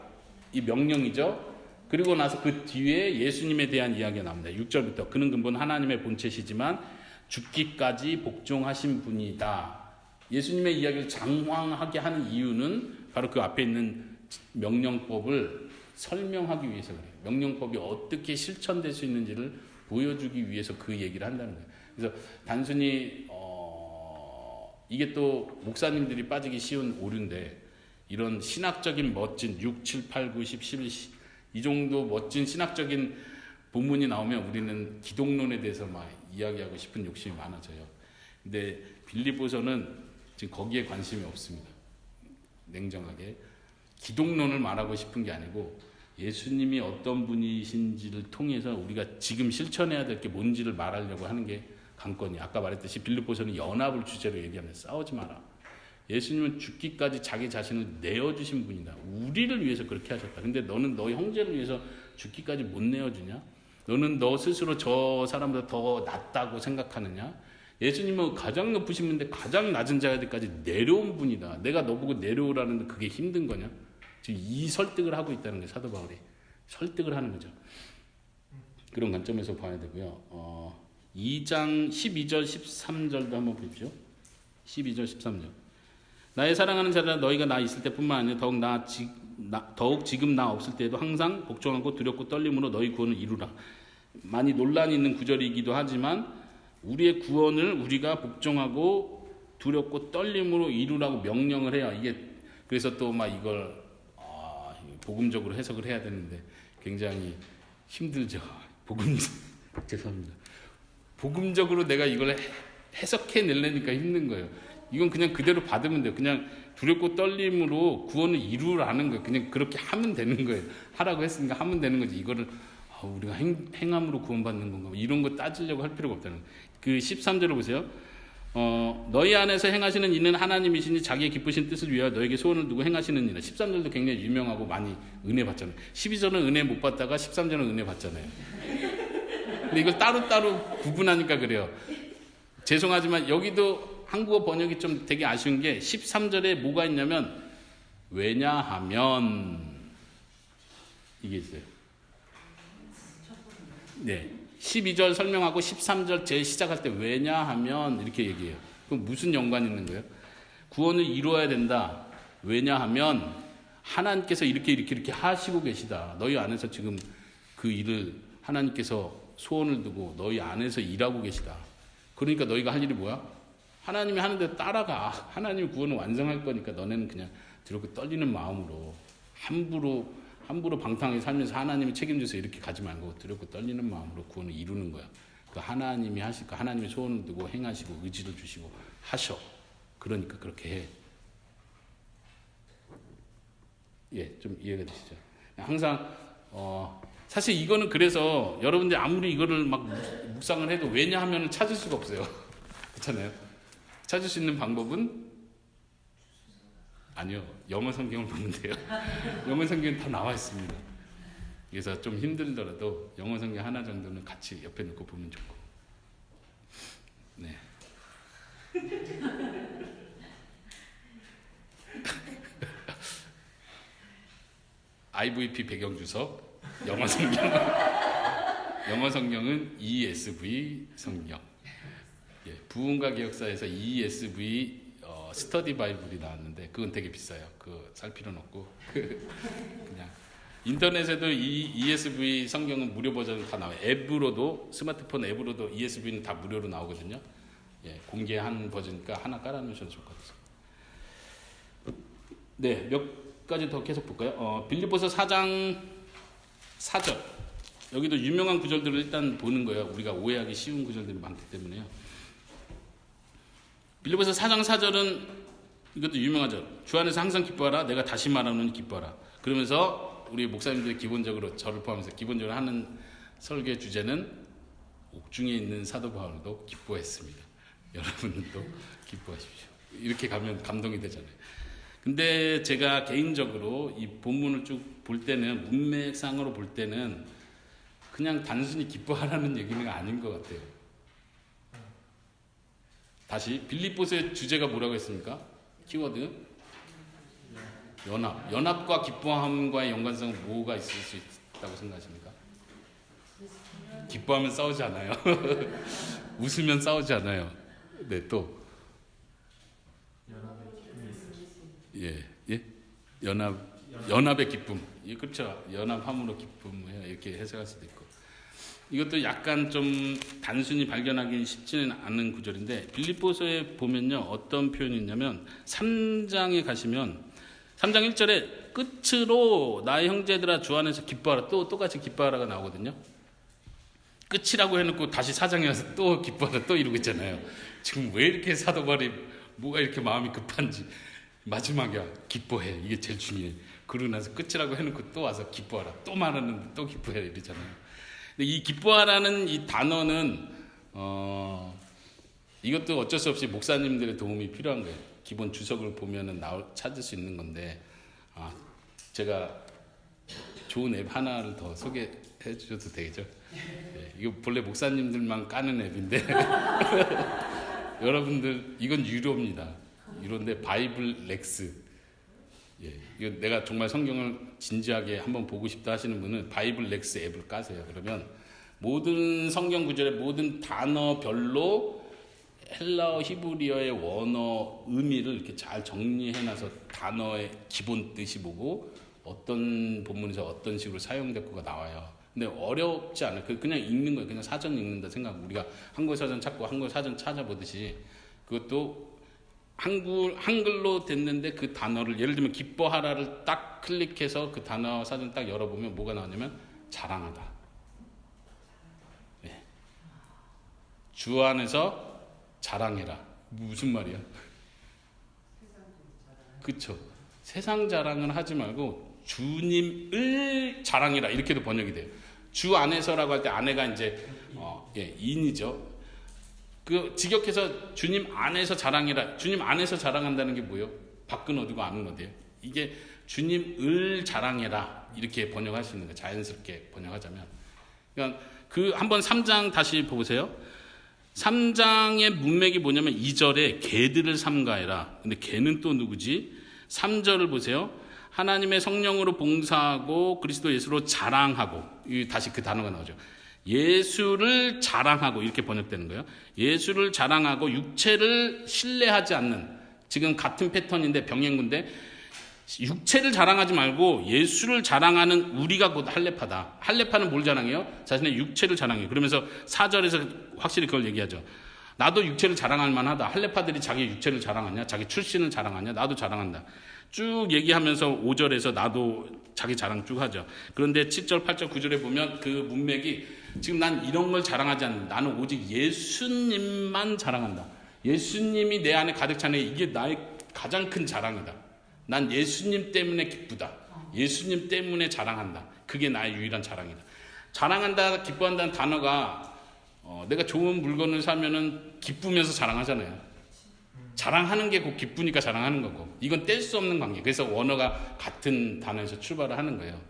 이 명령이죠. 그리고 나서 그 뒤에 예수님에 대한 이야기가 나옵니다. 6절부터 그는 근본 하나님의 본체시지만 죽기까지 복종하신 분이다. 예수님의 이야기를 장황하게 하는 이유는 바로 그 앞에 있는 명령법을 설명하기 위해서 그래요. 명령법이 어떻게 실천될 수 있는지를 보여주기 위해서 그 얘기를 한다는 거예요. 그래서 단순히 이게 또 목사님들이 빠지기 쉬운 오류인데 이런 신학적인 멋진 6, 7, 8, 9, 10, 11, 이 정도 멋진 신학적인 본문이 나오면 우리는 기독론에 대해서 막 이야기하고 싶은 욕심이 많아져요. 근데 빌립보서는 지금 거기에 관심이 없습니다. 냉정하게. 기독론을 말하고 싶은 게 아니고 예수님이 어떤 분이신지를 통해서 우리가 지금 실천해야 될 게 뭔지를 말하려고 하는 게 관건이에요. 아까 말했듯이 빌립보서는 연합을 주제로 얘기하면 싸우지 마라. 예수님은 죽기까지 자기 자신을 내어주신 분이다. 우리를 위해서 그렇게 하셨다. 근데 너는 너의 형제를 위해서 죽기까지 못 내어주냐? 너는 너 스스로 저 사람보다 더 낫다고 생각하느냐? 예수님은 가장 높으신 분인데 가장 낮은 자들까지 내려온 분이다. 내가 너보고 내려오라는데 그게 힘든 거냐? 지금 이 설득을 하고 있다는 거예요. 사도 바울이. 설득을 하는 거죠. 그런 관점에서 봐야 되고요. 2장 12절 13절도 한번 보십시오. 12절 13절. 나의 사랑하는 자들아 너희가 나 있을 때뿐만 아니라 더욱 지금 나 없을 때에도 항상 복종하고 두렵고 떨림으로 너희 구원을 이루라. 많이 논란이 있는 구절이기도 하지만 우리의 구원을 우리가 복종하고 두렵고 떨림으로 이루라고 명령을 해요. 이게 그래서 또 막 이걸 복음적으로 해석을 해야 되는데 굉장히 힘들죠. 죄송합니다. 복음적으로 내가 이걸 해석해 내려니까 힘든 거예요. 이건 그냥 그대로 받으면 돼요. 그냥 두렵고 떨림으로 구원을 이루라는 거예요. 그냥 그렇게 하면 되는 거예요. 하라고 했으니까 하면 되는 거지. 이거를 우리가 행함으로 구원받는 건가 이런 거 따지려고 할 필요가 없다는 거예요. 그 13절을 보세요. 너희 안에서 행하시는 이는 하나님이시니 자기의 기쁘신 뜻을 위하여 너에게 소원을 두고 행하시는 이는 13절도 굉장히 유명하고 많이 은혜 받잖아요. 12절은 은혜 못 받다가 13절은 은혜 받잖아요. 근데 이걸 따로따로 구분하니까 그래요. 죄송하지만 여기도 한국어 번역이 좀 되게 아쉬운 게 13절에 뭐가 있냐면 왜냐하면 이게 있어요. 네. 12절 설명하고 13절 제 시작할 때 왜냐하면 이렇게 얘기해요. 그럼 무슨 연관이 있는 거예요? 구원을 이루어야 된다. 왜냐하면 하나님께서 이렇게 하시고 계시다. 너희 안에서 지금 그 일을 하나님께서 소원을 두고 너희 안에서 일하고 계시다. 그러니까 너희가 할 일이 뭐야? 하나님이 하는 대로 따라가. 하나님이 구원을 완성할 거니까 너네는 그냥 두렵고 떨리는 마음으로 함부로 방탕하게 살면서 하나님이 책임져서 이렇게 가지 말고 두렵고 떨리는 마음으로 구원을 이루는 거야. 그 하나님이 하실 거, 하나님의 소원을 두고 행하시고 의지를 주시고 하셔. 그러니까 그렇게 해. 예, 좀 이해가 되시죠? 항상 사실 이거는 그래서 여러분들이 아무리 이거를 막 묵상을 해도 왜냐하면 찾을 수가 없어요. 그렇잖아요. 찾을 수 있는 방법은 아니요. 영어 성경을 보면 돼요. 영어 성경은 다 나와 있습니다. 그래서 좀 힘들더라도 영어 성경 하나 정도는 같이 옆에 놓고 보면 좋고. 네. IVP 배경 주석 영어 성경은 ESV 성경. 예, 부흥과 개혁사에서 ESV 스터디 바이블이 나왔는데 그건 되게 비싸요. 그거 살 필요는 없고 그냥 인터넷에도 이 ESV 성경은 무료 버전 다 나와요. 앱으로도 스마트폰 앱으로도 ESV는 다 무료로 나오거든요. 예, 공개한 버전이니까 하나 깔아놓으셔도 좋을 것 같아요. 네, 몇 가지 더 계속 볼까요? 빌립보서 4장 4절. 여기도 유명한 구절들을 일단 보는 거예요. 우리가 오해하기 쉬운 구절들이 많기 때문에요. 빌립보서 4장 4절은 이것도 유명하죠. 주 안에서 항상 기뻐하라. 내가 다시 말하노니 기뻐하라. 그러면서 우리 목사님들이 기본적으로 저를 포함해서 기본적으로 하는 설계 주제는 옥중에 있는 사도 바울도 기뻐했습니다. 여러분들도 기뻐하십시오. 이렇게 가면 감동이 되잖아요. 근데 제가 개인적으로 이 본문을 쭉 볼 때는 문맥상으로 볼 때는 그냥 단순히 기뻐하라는 얘기는 아닌 것 같아요. 다시 빌립보서의 주제가 뭐라고 했습니까? 키워드 연합. 연합과 기뻐함과의 연관성은 뭐가 있을 수 있다고 생각하십니까? 기뻐하면 싸우지 않아요. 웃으면 싸우지 않아요. 네, 또 예, 연합의 기쁨. 예, 그렇죠. 연합함으로 기쁨을 이렇게 해석할 수도 있고. 이것도 약간 좀 단순히 발견하기 쉽지는 않은 구절인데 빌립보서에 보면요 어떤 표현이 있냐면 3장에 가시면 3장 1절에 끝으로 나의 형제들아 주 안에서 기뻐하라 또 똑같이 기뻐하라가 나오거든요. 끝이라고 해놓고 다시 4장에 와서 또 기뻐하라 또 이러고 있잖아요. 지금 왜 이렇게 사도 바울이 뭐가 이렇게 마음이 급한지. 마지막이야 기뻐해 이게 제일 중요해. 그러고 나서 끝이라고 해놓고 또 와서 기뻐하라 또 말하는데 또 기뻐해 이러잖아요. 근데 이 기뻐하라는 이 단어는 이것도 어쩔 수 없이 목사님들의 도움이 필요한 거예요. 기본 주석을 보면은 찾을 수 있는 건데 제가 좋은 앱 하나를 더 소개해 주셔도 되겠죠? 네, 이거 본래 목사님들만 까는 앱인데 여러분들 이건 유료입니다. 유료인데 바이블 렉스. 예, 이거 내가 정말 성경을 진지하게 한번 보고 싶다 하시는 분은 바이블 렉스 앱을 까세요. 그러면 모든 성경 구절의 모든 단어별로 헬라어 히브리어의 원어 의미를 이렇게 잘 정리해놔서 단어의 기본 뜻이 뭐고 어떤 본문에서 어떤 식으로 사용됐고가 나와요. 근데 어렵지 않아요. 그냥 읽는 거예요. 그냥 사전 읽는다 생각. 우리가 한글 사전 찾고 한글 사전 찾아보듯이 그것도 한글로 됐는데 그 단어를 예를 들면 기뻐하라를 딱 클릭해서 그 단어 사전 딱 열어보면 뭐가 나오냐면 자랑하다. 주 안에서 자랑해라. 무슨 말이야? 그쵸? 세상 자랑은 하지 말고 주님을 자랑해라. 이렇게도 번역이 돼요. 주 안에서라고 할 때 안에가 이제 인이죠. 그 직역해서 주님 안에서 자랑해라. 주님 안에서 자랑한다는 게 뭐예요? 밖은 어디고 안은 어디예요? 이게 주님을 자랑해라. 이렇게 번역할 수 있는 거예요. 자연스럽게 번역하자면. 그러니까 그 한번 3장 다시 보세요. 3장의 문맥이 뭐냐면 2절에 개들을 삼가해라. 근데 개는 또 누구지? 3절을 보세요. 하나님의 성령으로 봉사하고 그리스도 예수로 자랑하고, 다시 그 단어가 나오죠. 예수를 자랑하고 이렇게 번역되는 거예요. 예수를 자랑하고 육체를 신뢰하지 않는, 지금 같은 패턴인데 병행군데, 육체를 자랑하지 말고 예수를 자랑하는 우리가 곧 할례파다. 할례파는 뭘 자랑해요? 자신의 육체를 자랑해요. 그러면서 4절에서 확실히 그걸 얘기하죠. 나도 육체를 자랑할 만하다. 할례파들이 자기 육체를 자랑하냐? 자기 출신을 자랑하냐? 나도 자랑한다. 쭉 얘기하면서 5절에서 나도 자기 자랑 쭉 하죠. 그런데 7절, 8절, 9절에 보면 그 문맥이 지금 난 이런 걸 자랑하지 않는다. 나는 오직 예수님만 자랑한다. 예수님이 내 안에 가득 차네. 이게 나의 가장 큰 자랑이다. 난 예수님 때문에 기쁘다. 예수님 때문에 자랑한다. 그게 나의 유일한 자랑이다. 자랑한다, 기뻐한다는 단어가 내가 좋은 물건을 사면은 기쁘면서 자랑하잖아요. 자랑하는 게 곧 기쁘니까 자랑하는 거고, 이건 뗄 수 없는 관계. 그래서 원어가 같은 단어에서 출발을 하는 거예요.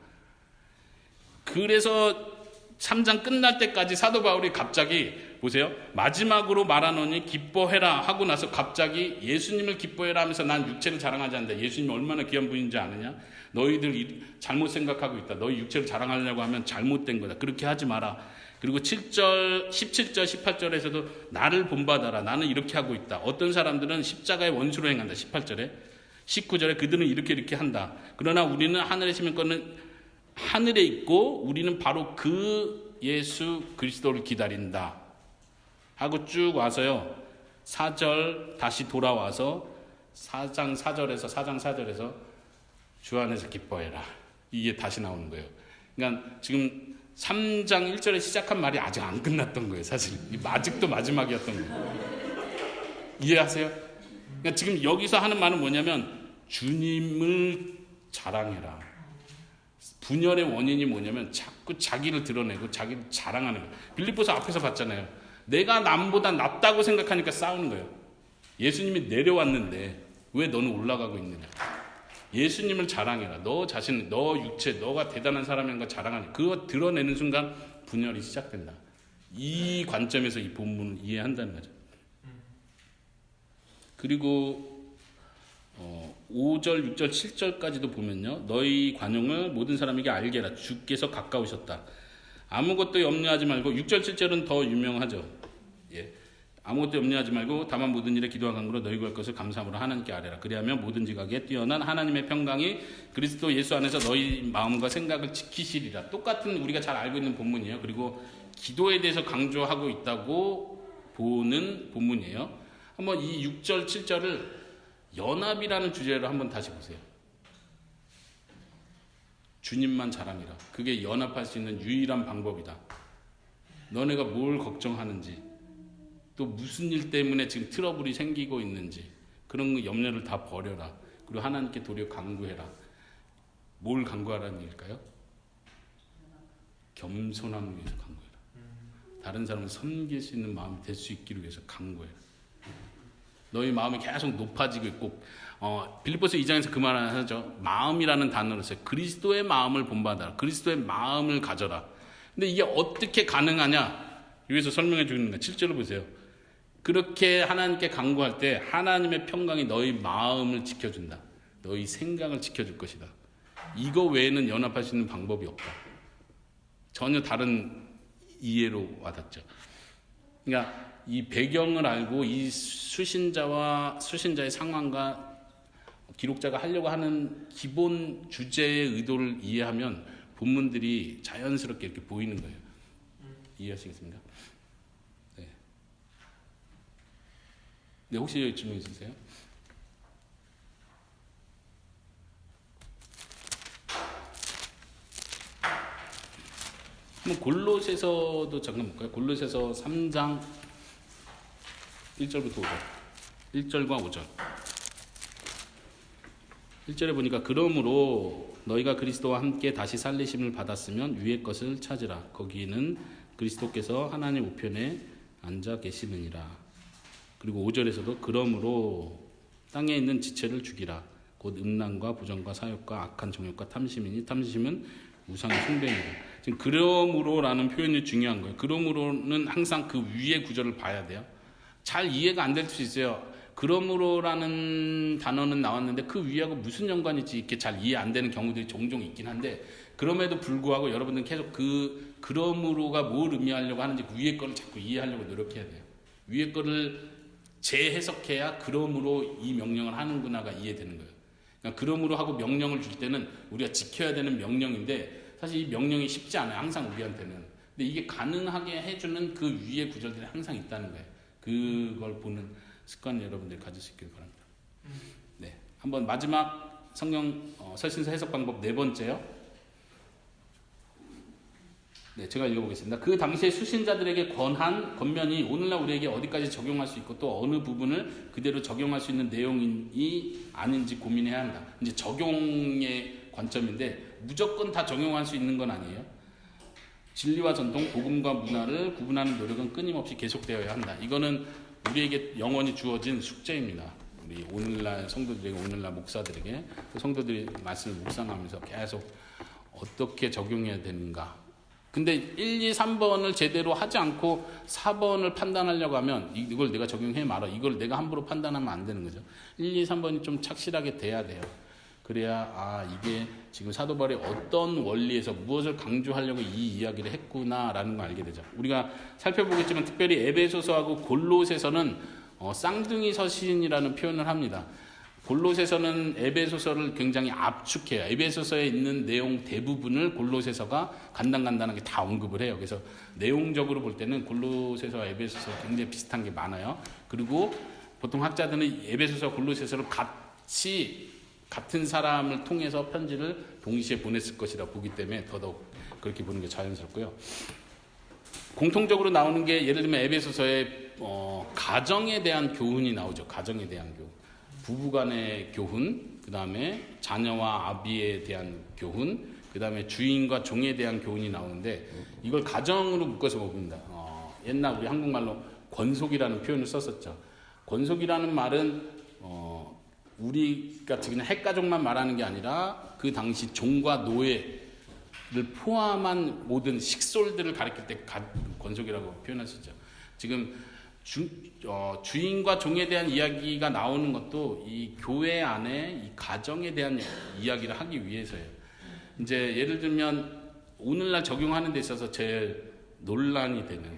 그래서 3장 끝날 때까지 사도 바울이 갑자기 보세요. 마지막으로 말하노니 기뻐해라 하고 나서 갑자기 예수님을 기뻐해라 하면서 난 육체를 자랑하지 않는다. 예수님이 얼마나 귀한 분인지 아느냐? 너희들 잘못 생각하고 있다. 너희 육체를 자랑하려고 하면 잘못된 거다. 그렇게 하지 마라. 그리고 7절, 17절, 18절에서도 나를 본받아라. 나는 이렇게 하고 있다. 어떤 사람들은 십자가의 원수로 행한다. 18절에. 19절에 그들은 이렇게 한다. 그러나 우리는 하늘의 시민권은 하늘에 있고 우리는 바로 그 예수 그리스도를 기다린다. 하고 쭉 와서요. 4절 다시 돌아와서 4장 4절에서 주 안에서 기뻐해라. 이게 다시 나오는 거예요. 그러니까 지금 3장 1절에 시작한 말이 아직 안 끝났던 거예요. 사실 아직도 마지막이었던 거예요. 이해하세요? 그러니까 지금 여기서 하는 말은 뭐냐면 주님을 자랑해라. 분열의 원인이 뭐냐면 자꾸 자기를 드러내고 자기를 자랑하는 거예요. 빌립보서 앞에서 봤잖아요. 내가 남보다 낫다고 생각하니까 싸우는 거예요. 예수님이 내려왔는데 왜 너는 올라가고 있느냐. 예수님을 자랑해라. 너 자신, 너 육체, 너가 대단한 사람인 거 자랑하니 그거 드러내는 순간 분열이 시작된다. 이 관점에서 이 본문을 이해한다는 거죠. 그리고 5절, 6절, 7절까지도 보면요. 너희 관용을 모든 사람에게 알게 하라. 주께서 가까우셨다. 아무것도 염려하지 말고 6절, 7절은 더 유명하죠. 예. 아무것도 염려하지 말고 다만 모든 일에 기도와 간구로 너희 구할 것을 감사함으로 하나님께 아뢰라. 그리하면 모든 지각에 뛰어난 하나님의 평강이 그리스도 예수 안에서 너희 마음과 생각을 지키시리라. 똑같은 우리가 잘 알고 있는 본문이에요. 그리고 기도에 대해서 강조하고 있다고 보는 본문이에요. 한번 이 6절, 7절을 연합이라는 주제로 한번 다시 보세요. 주님만 자랑이라. 그게 연합할 수 있는 유일한 방법이다. 너네가 뭘 걱정하는지, 또 무슨 일 때문에 지금 트러블이 생기고 있는지 그런 거 염려를 다 버려라. 그리고 하나님께 도리어 간구해라. 뭘 간구하라는 일일까요? 겸손함을 위해서 간구해라. 다른 사람을 섬길 수 있는 마음이 될 수 있기를 위해서 간구해라. 너희 마음이 계속 높아지고 있고 빌립보서 2장에서 그 말을 하죠. 마음이라는 단어를 써요. 그리스도의 마음을 본받아라. 그리스도의 마음을 가져라. 근데 이게 어떻게 가능하냐? 여기서 설명해 주는 거예요. 7절을 보세요. 그렇게 하나님께 간구할 때 하나님의 평강이 너희 마음을 지켜준다. 너희 생각을 지켜줄 것이다. 이거 외에는 연합할 수 있는 방법이 없다. 전혀 다른 이해로 와닿죠. 그러니까 이 배경을 알고 이 수신자의 상황과 기록자가 하려고 하는 기본 주제의 의도를 이해하면 본문들이 자연스럽게 이렇게 보이는 거예요. 이해하시겠습니까? 네, 혹시 질문 있으세요? 한번 골로새서도 잠깐 볼까요? 골로새서 3장 1절부터 5절. 1절과 5절. 1절에 보니까 그러므로 너희가 그리스도와 함께 다시 살리심을 받았으면 위의 것을 찾으라. 거기는 그리스도께서 하나님 우편에 앉아 계시느니라. 그리고 5절에서도 그러므로 땅에 있는 지체를 죽이라. 곧 음란과 부정과 사욕과 악한 정욕과 탐심이니 탐심은 우상의 숭배이니라. 지금 그러므로라는 표현이 중요한 거예요. 그러므로는 항상 그 위의 구절을 봐야 돼요. 잘 이해가 안 될 수 있어요. 그러므로라는 단어는 나왔는데 그 위하고 무슨 연관이지 이렇게 잘 이해 안 되는 경우들이 종종 있긴 한데, 그럼에도 불구하고 여러분들은 계속 그러므로가 뭘 의미하려고 하는지 그 위의 거를 자꾸 이해하려고 노력해야 돼요. 위의 거를 재해석해야 그러므로 이 명령을 하는구나가 이해되는 거예요. 그러니까 그러므로 하고 명령을 줄 때는 우리가 지켜야 되는 명령인데 사실 이 명령이 쉽지 않아요. 항상 우리한테는. 근데 이게 가능하게 해주는 그 위의 구절들이 항상 있다는 거예요. 그걸 보는 습관 여러분들이 가질 수 있길 바랍니다. 네, 한번 마지막 성경 설신서 해석 방법 네 번째요. 네, 제가 읽어보겠습니다. 그 당시에 수신자들에게 권한 권면이 오늘날 우리에게 어디까지 적용할 수 있고 또 어느 부분을 그대로 적용할 수 있는 내용이 아닌지 고민해야 합니다. 이제 적용의 관점인데 무조건 다 적용할 수 있는 건 아니에요. 진리와 전통, 복음과 문화를 구분하는 노력은 끊임없이 계속되어야 한다. 이거는 우리에게 영원히 주어진 숙제입니다. 우리 오늘날 성도들에게, 오늘날 목사들에게, 성도들이 말씀을 묵상하면서 계속 어떻게 적용해야 되는가. 근데 1, 2, 3번을 제대로 하지 않고 4번을 판단하려고 하면 이걸 내가 적용해 말아. 이걸 내가 함부로 판단하면 안 되는 거죠. 1, 2, 3번이 좀 착실하게 돼야 돼요. 그래야 이게 지금 사도 바울이 어떤 원리에서 무엇을 강조하려고 이 이야기를 했구나라는 걸 알게 되죠. 우리가 살펴보겠지만 특별히 에베소서하고 골로새서는 쌍둥이 서신이라는 표현을 합니다. 골로새서는 에베소서를 굉장히 압축해요. 에베소서에 있는 내용 대부분을 골로새서가 간단하게 다 언급을 해요. 그래서 내용적으로 볼 때는 골로새서와 에베소서 굉장히 비슷한 게 많아요. 그리고 보통 학자들은 에베소서, 골로새서를 같은 사람을 통해서 편지를 동시에 보냈을 것이라 보기 때문에 더더욱 그렇게 보는 게 자연스럽고요. 공통적으로 나오는 게 예를 들면 에베소서에 가정에 대한 교훈이 나오죠. 가정에 대한 교훈. 부부간의 교훈, 그 다음에 자녀와 아비에 대한 교훈, 그 다음에 주인과 종에 대한 교훈이 나오는데 이걸 가정으로 묶어서 봅니다. 옛날 우리 한국말로 권속이라는 표현을 썼었죠. 권속이라는 말은 우리가 그냥 핵가족만 말하는 게 아니라 그 당시 종과 노예를 포함한 모든 식솔들을 가리킬 때 권속이라고 표현했었죠. 지금 주인과 종에 대한 이야기가 나오는 것도 이 교회 안에 이 가정에 대한 이야기를 하기 위해서예요. 이제 예를 들면 오늘날 적용하는 데 있어서 제일 논란이 되는,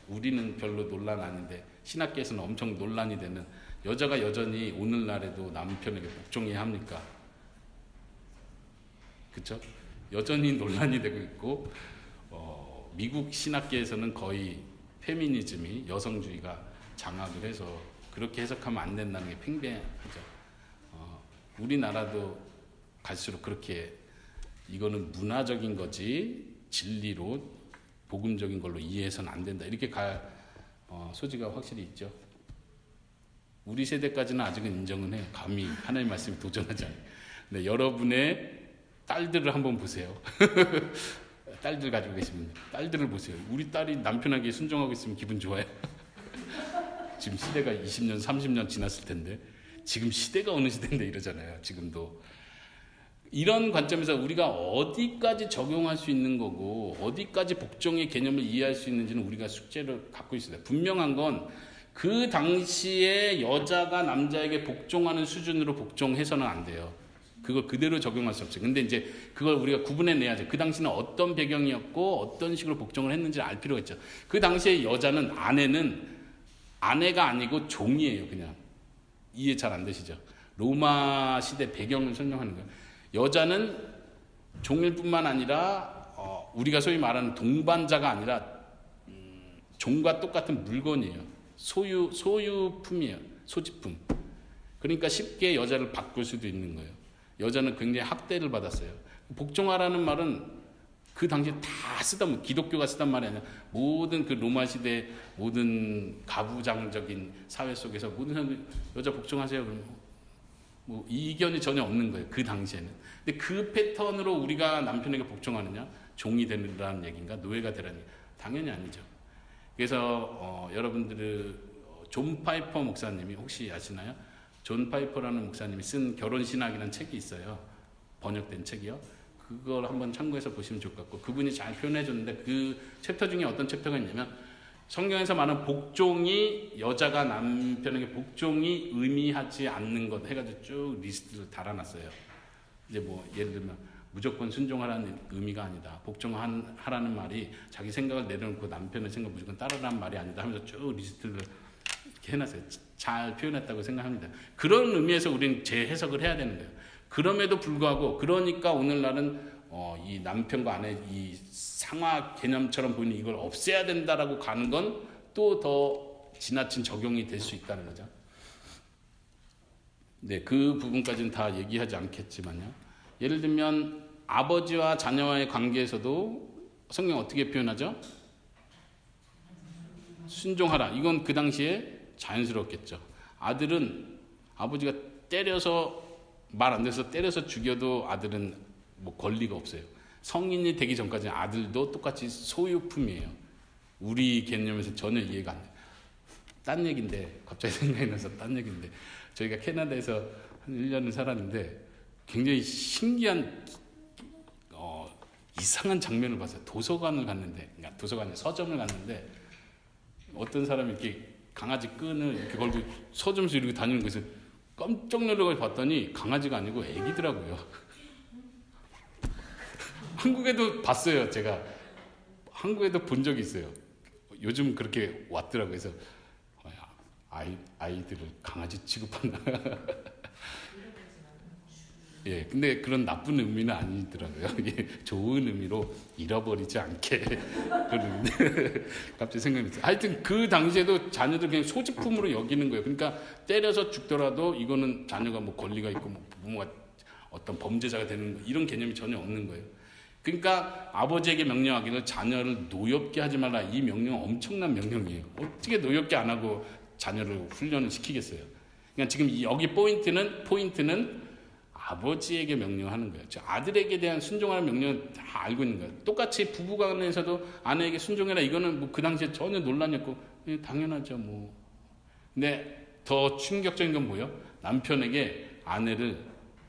우리는 별로 논란 아닌데 신학계에서는 엄청 논란이 되는, 여자가 여전히 오늘날에도 남편에게 복종해야 합니까? 그렇죠? 여전히 논란이 되고 있고 미국 신학계에서는 거의 페미니즘이, 여성주의가 장악을 해서 그렇게 해석하면 안 된다는 게 팽배하죠. 우리나라도 갈수록 그렇게 이거는 문화적인 거지 진리로 복음적인 걸로 이해해서는 안 된다, 이렇게 갈 소지가 확실히 있죠. 우리 세대까지는 아직은 인정은 해요. 감히 하나님 말씀이 도전하지 않아요. 근데 여러분의 딸들을 한번 보세요. 딸들 가지고 계십니다. 딸들을 보세요. 우리 딸이 남편에게 순종하고 있으면 기분 좋아요. 지금 시대가 20년, 30년 지났을 텐데 지금 시대가 어느 시대인데 이러잖아요. 지금도. 이런 관점에서 우리가 어디까지 적용할 수 있는 거고 어디까지 복종의 개념을 이해할 수 있는지는 우리가 숙제를 갖고 있어요. 분명한 건 그 당시에 여자가 남자에게 복종하는 수준으로 복종해서는 안 돼요. 그걸 그대로 적용할 수 없어요. 근데 이제 그걸 우리가 구분해내야죠. 그 당시는 어떤 배경이었고 어떤 식으로 복종을 했는지 알 필요가 있죠. 그 당시에 여자는, 아내가 아니고 종이에요. 그냥. 이해 잘 안 되시죠? 로마 시대 배경을 설명하는 거예요. 여자는 종일 뿐만 아니라 우리가 소위 말하는 동반자가 아니라 종과 똑같은 물건이에요. 소유품이에요. 소지품. 그러니까 쉽게 여자를 바꿀 수도 있는 거예요. 여자는 굉장히 학대를 받았어요. 복종하라는 말은 그 당시에 다 쓰던 기독교가 쓰던 말이 아니라 모든 그 로마 시대 모든 가부장적인 사회 속에서 모든 사람들이 여자 복종하세요. 그러면 뭐 이견이 전혀 없는 거예요. 그 당시에는. 근데 그 패턴으로 우리가 남편에게 복종하느냐? 종이 되라는 얘기인가? 노예가 되라는 얘기? 당연히 아니죠. 그래서 여러분들 존 파이퍼 목사님이 혹시 아시나요? 존 파이퍼라는 목사님이 쓴 결혼신학이라는 책이 있어요. 번역된 책이요. 그걸 한번 참고해서 보시면 좋을 것 같고, 그분이 잘 표현해 줬는데 그 챕터 중에 어떤 챕터가 있냐면 성경에서 말하는 복종이, 여자가 남편에게 복종이 의미하지 않는 것 해가지고 쭉 리스트를 달아놨어요. 이제 뭐 예를 들면 무조건 순종하라는 의미가 아니다. 복종하라는 말이 자기 생각을 내려놓고 남편의 생각 무조건 따르라는 말이 아니다 하면서 쭉 리스트를 이렇게 해놨어요. 잘 표현했다고 생각합니다. 그런 의미에서 우리는 재해석을 해야 되는 거예요. 그럼에도 불구하고, 그러니까 오늘날은 이 남편과 아내 이 상하 개념처럼 보이는 이걸 없애야 된다라고 가는 건 또 더 지나친 적용이 될 수 있다는 거죠. 네, 그 부분까지는 다 얘기하지 않겠지만요. 예를 들면 아버지와 자녀와의 관계에서도 성경 어떻게 표현하죠? 순종하라. 이건 그 당시에 자연스러웠겠죠. 아들은 아버지가 때려서 말 안 돼서 때려서 죽여도 아들은 뭐 권리가 없어요. 성인이 되기 전까지는 아들도 똑같이 소유품이에요. 우리 개념에서 전혀 이해가 안 돼요. 딴 얘기인데, 갑자기 생각이 나서 딴 얘기인데, 저희가 캐나다에서 한 1년을 살았는데 굉장히 신기한 이상한 장면을 봤어요. 도서관을 갔는데, 그러니까 도서관에 서점을 갔는데 어떤 사람이 이렇게 강아지 끈을 이렇게 걸고 서점에서 이렇게 다니는 거에서 깜짝 놀라고 봤더니 강아지가 아니고 애기더라고요. 한국에도 봤어요. 제가 한국에도 본 적이 있어요. 요즘 그렇게 왔더라고요. 그래서 아이들을 강아지 취급한다. 예, 근데 그런 나쁜 의미는 아니더라고요. 예, 좋은 의미로 잃어버리지 않게. 그런데 갑자기 생각이 났어요. 하여튼 그 당시에도 자녀들 그냥 소지품으로 여기는 거예요. 그러니까 때려서 죽더라도 이거는 자녀가 뭐 권리가 있고 뭐 부모가 어떤 범죄자가 되는 거, 이런 개념이 전혀 없는 거예요. 그러니까 아버지에게 명령하기를 자녀를 노엽게 하지 말라. 이 명령은 엄청난 명령이에요. 어떻게 노엽게 안 하고 자녀를 훈련을 시키겠어요. 그러니까 지금 여기 포인트는 아버지에게 명령하는 거예요. 아들에게 대한 순종하는 명령은 다 알고 있는 거예요. 똑같이 부부간에서도 아내에게 순종해라. 이거는 뭐 그 당시에 전혀 논란이 없고 당연하죠. 뭐. 근데 더 충격적인 건 뭐예요? 남편에게 아내를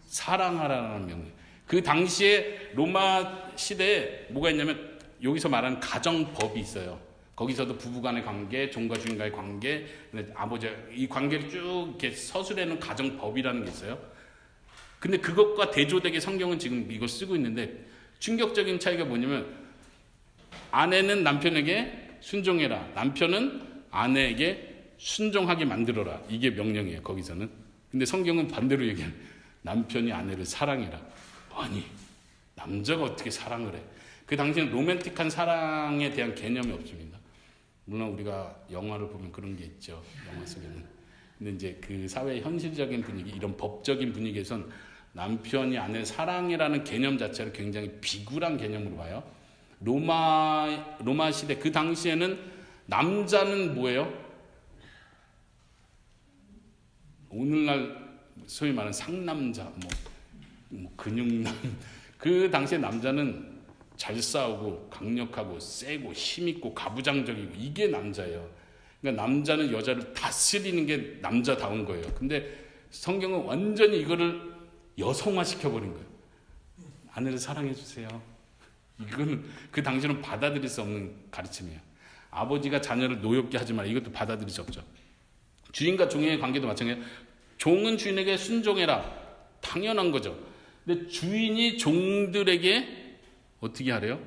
사랑하라는 명령. 그 당시에 로마 시대에 뭐가 있냐면 여기서 말하는 가정법이 있어요. 거기서도 부부간의 관계, 종과 주인과의 관계, 아버지 이 관계를 쭉 이렇게 서술해 놓은 가정법이라는 게 있어요. 근데 그것과 대조되게 성경은 지금 이걸 쓰고 있는데 충격적인 차이가 뭐냐면 아내는 남편에게 순종해라. 남편은 아내에게 순종하게 만들어라. 이게 명령이에요. 거기서는. 근데 성경은 반대로 얘기해요. 남편이 아내를 사랑해라. 아니, 남자가 어떻게 사랑을 해? 그 당시에는 로맨틱한 사랑에 대한 개념이 없습니다. 물론 우리가 영화를 보면 그런 게 있죠. 영화 속에는. 근데 이제 그 사회의 현실적인 분위기, 이런 법적인 분위기에선 남편이 아내를 사랑이라는 개념 자체를 굉장히 비굴한 개념으로 봐요. 로마 시대 그 당시에는 남자는 뭐예요? 오늘날 소위 말하는 상남자, 뭐 근육남. 그 당시에 남자는 잘 싸우고 강력하고 세고 힘있고 가부장적이고 이게 남자예요. 그러니까 남자는 여자를 다스리는 게 남자다운 거예요. 근데 성경은 완전히 이거를 여성화 시켜버린 거예요. 아내를 사랑해 주세요. 이거는 그 당시는 받아들일 수 없는 가르침이에요. 아버지가 자녀를 노엽게 하지 마라. 이것도 받아들일 수 없죠. 주인과 종의 관계도 마찬가지예요. 종은 주인에게 순종해라. 당연한 거죠. 근데 주인이 종들에게 어떻게 하래요?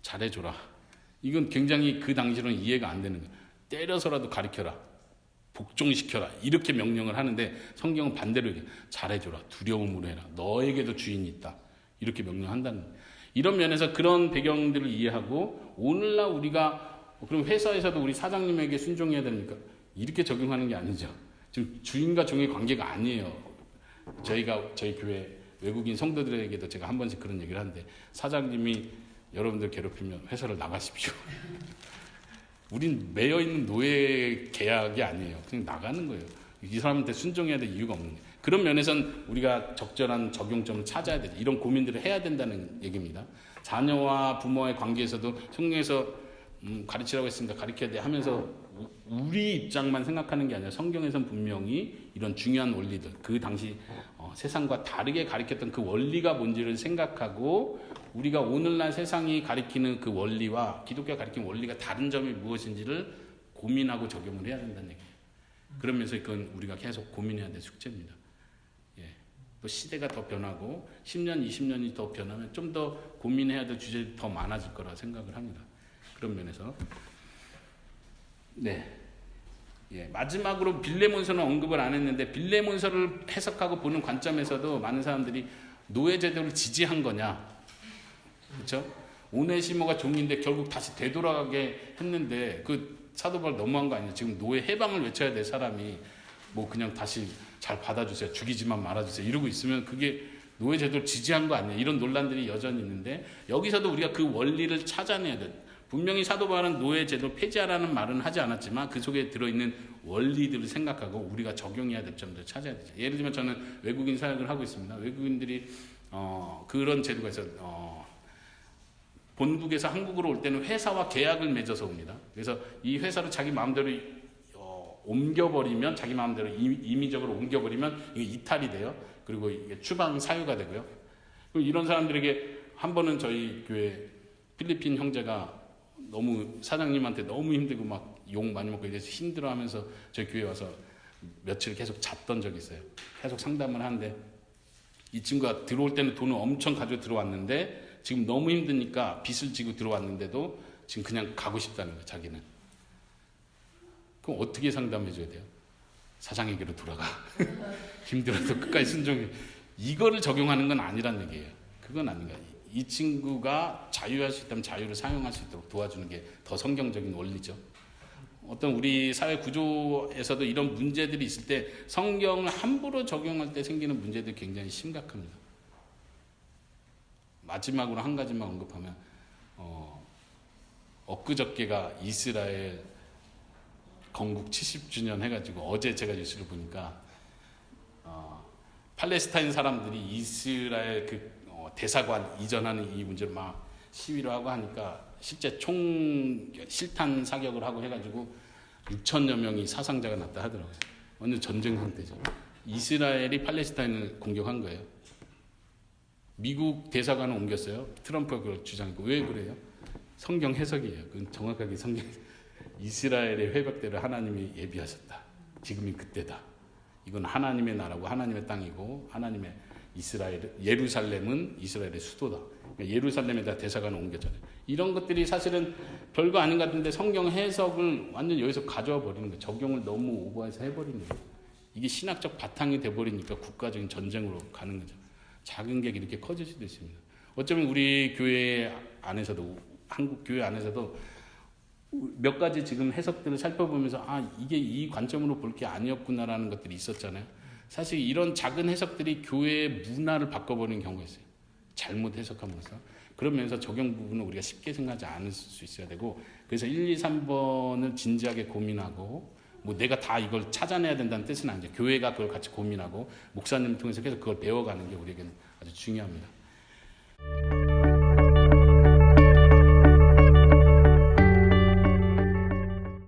잘해줘라. 이건 굉장히 그 당시로는 이해가 안 되는 거예요. 때려서라도 가르쳐라. 복종시켜라. 이렇게 명령을 하는데 성경은 반대로 얘기해요. 잘해줘라. 두려움으로 해라. 너에게도 주인이 있다. 이렇게 명령한다는 거예요. 이런 면에서 그런 배경들을 이해하고 오늘날 우리가 그럼 회사에서도 우리 사장님에게 순종해야 됩니까? 이렇게 적용하는 게 아니죠. 지금 주인과 종의 관계가 아니에요. 저희 교회 외국인 성도들에게도 제가 한 번씩 그런 얘기를 하는데 사장님이 여러분들 괴롭히면 회사를 나가십시오. 우린 매여 있는 노예 계약이 아니에요. 그냥 나가는 거예요. 이 사람한테 순종해야 될 이유가 없는 거예요. 그런 면에선 우리가 적절한 적용점을 찾아야 되죠. 이런 고민들을 해야 된다는 얘기입니다. 자녀와 부모의 관계에서도 성경에서 가르치라고 했으니까 가르쳐야 돼 하면서 우리 입장만 생각하는 게 아니라 성경에선 분명히 이런 중요한 원리들, 그 당시 세상과 다르게 가르쳤던 그 원리가 뭔지를 생각하고 우리가 오늘날 세상이 가리키는 그 원리와 기독교가 가리키는 원리가 다른 점이 무엇인지를 고민하고 적용을 해야 된다는 얘기예요. 그러면서 그건 우리가 계속 고민해야 될 숙제입니다. 예. 또 시대가 더 변하고 10년, 20년이 더 변하면 좀 더 고민해야 될 주제들이 더 많아질 거라 생각을 합니다. 그런 면에서 네. 예, 마지막으로 빌레몬서는 언급을 안 했는데 빌레몬서를 해석하고 보는 관점에서도 많은 사람들이 노예 제도를 지지한 거냐, 그렇죠? 오네시모가 종인데 결국 다시 되돌아가게 했는데 그 사도 바울 너무한 거 아니에요? 지금 노예 해방을 외쳐야 될 사람이 뭐 그냥 다시 잘 받아주세요, 죽이지만 말아주세요 이러고 있으면 그게 노예 제도를 지지한 거 아니에요? 이런 논란들이 여전히 있는데 여기서도 우리가 그 원리를 찾아내야 돼요. 분명히 사도 바울은 노예 제도를 폐지하라는 말은 하지 않았지만 그 속에 들어있는 원리들을 생각하고 우리가 적용해야 될 점들을 찾아야 되죠. 예를 들면 저는 외국인 사역을 하고 있습니다. 외국인들이 그런 제도가 있어요. 본국에서 한국으로 올 때는 회사와 계약을 맺어서 옵니다. 그래서 이 회사를 자기 마음대로 옮겨버리면 자기 마음대로 임의적으로 옮겨버리면 이게 이탈이 돼요. 그리고 이게 추방 사유가 되고요. 그럼 이런 사람들에게 한 번은 저희 교회 필리핀 형제가 너무 사장님한테 너무 힘들고 막 욕 많이 먹고 이래서 힘들어하면서 저희 교회 와서 며칠 계속 잤던 적이 있어요. 계속 상담을 하는데 이 친구가 들어올 때는 돈을 엄청 가지고 들어왔는데 지금 너무 힘드니까 빚을 지고 들어왔는데도 지금 그냥 가고 싶다는 거예요. 자기는. 그럼 어떻게 상담해 줘야 돼요? 사장에게로 돌아가. 힘들어도 끝까지 순종해. 이거를 적용하는 건 아니란 얘기예요. 그건 아닌가. 이 친구가 자유할 수 있다면 자유를 사용할 수 있도록 도와주는 게 더 성경적인 원리죠. 어떤 우리 사회 구조에서도 이런 문제들이 있을 때 성경을 함부로 적용할 때 생기는 문제들이 굉장히 심각합니다. 마지막으로 한 가지만 언급하면 엊그저께가 이스라엘 건국 70주년 해가지고 어제 제가 뉴스를 보니까 팔레스타인 사람들이 이스라엘 그 대사관 이전하는 이 문제를 막 시위를 하고 하니까 실제 총 실탄 사격을 하고 해가지고 6천여 명이 사상자가 났다 하더라고요. 완전 전쟁 상태죠. 이스라엘이 팔레스타인을 공격한 거예요. 미국 대사관을 옮겼어요. 트럼프가 그걸 주장했고 왜 그래요? 성경 해석이에요. 그건 정확하게 성경 이스라엘의 회복대를 하나님이 예비하셨다. 지금이 그때다. 이건 하나님의 나라고 하나님의 땅이고 하나님의 이스라엘 예루살렘은 이스라엘의 수도다. 그러니까 예루살렘에다 대사관을 옮겼잖아요. 이런 것들이 사실은 별거 아닌 것 같은데 성경 해석을 완전 여기서 가져와 버리는 거예요. 적용을 너무 오버해서 해버리는 거예요. 이게 신학적 바탕이 돼버리니까 국가적인 전쟁으로 가는 거죠. 작은 게 이렇게 커질 수도 있습니다. 어쩌면 우리 교회 안에서도 한국 교회 안에서도 몇 가지 지금 해석들을 살펴보면서 이게 이 관점으로 볼 게 아니었구나라는 것들이 있었잖아요. 사실 이런 작은 해석들이 교회의 문화를 바꿔버리는 경우가 있어요. 잘못 해석함으로써. 그러면서 적용 부분은 우리가 쉽게 생각하지 않을 수 있어야 되고 그래서 1, 2, 3번을 진지하게 고민하고 뭐 내가 다 이걸 찾아내야 된다는 뜻은 아니죠. 교회가 그걸 같이 고민하고 목사님을 통해서 계속 그걸 배워가는 게 우리에게는 아주 중요합니다.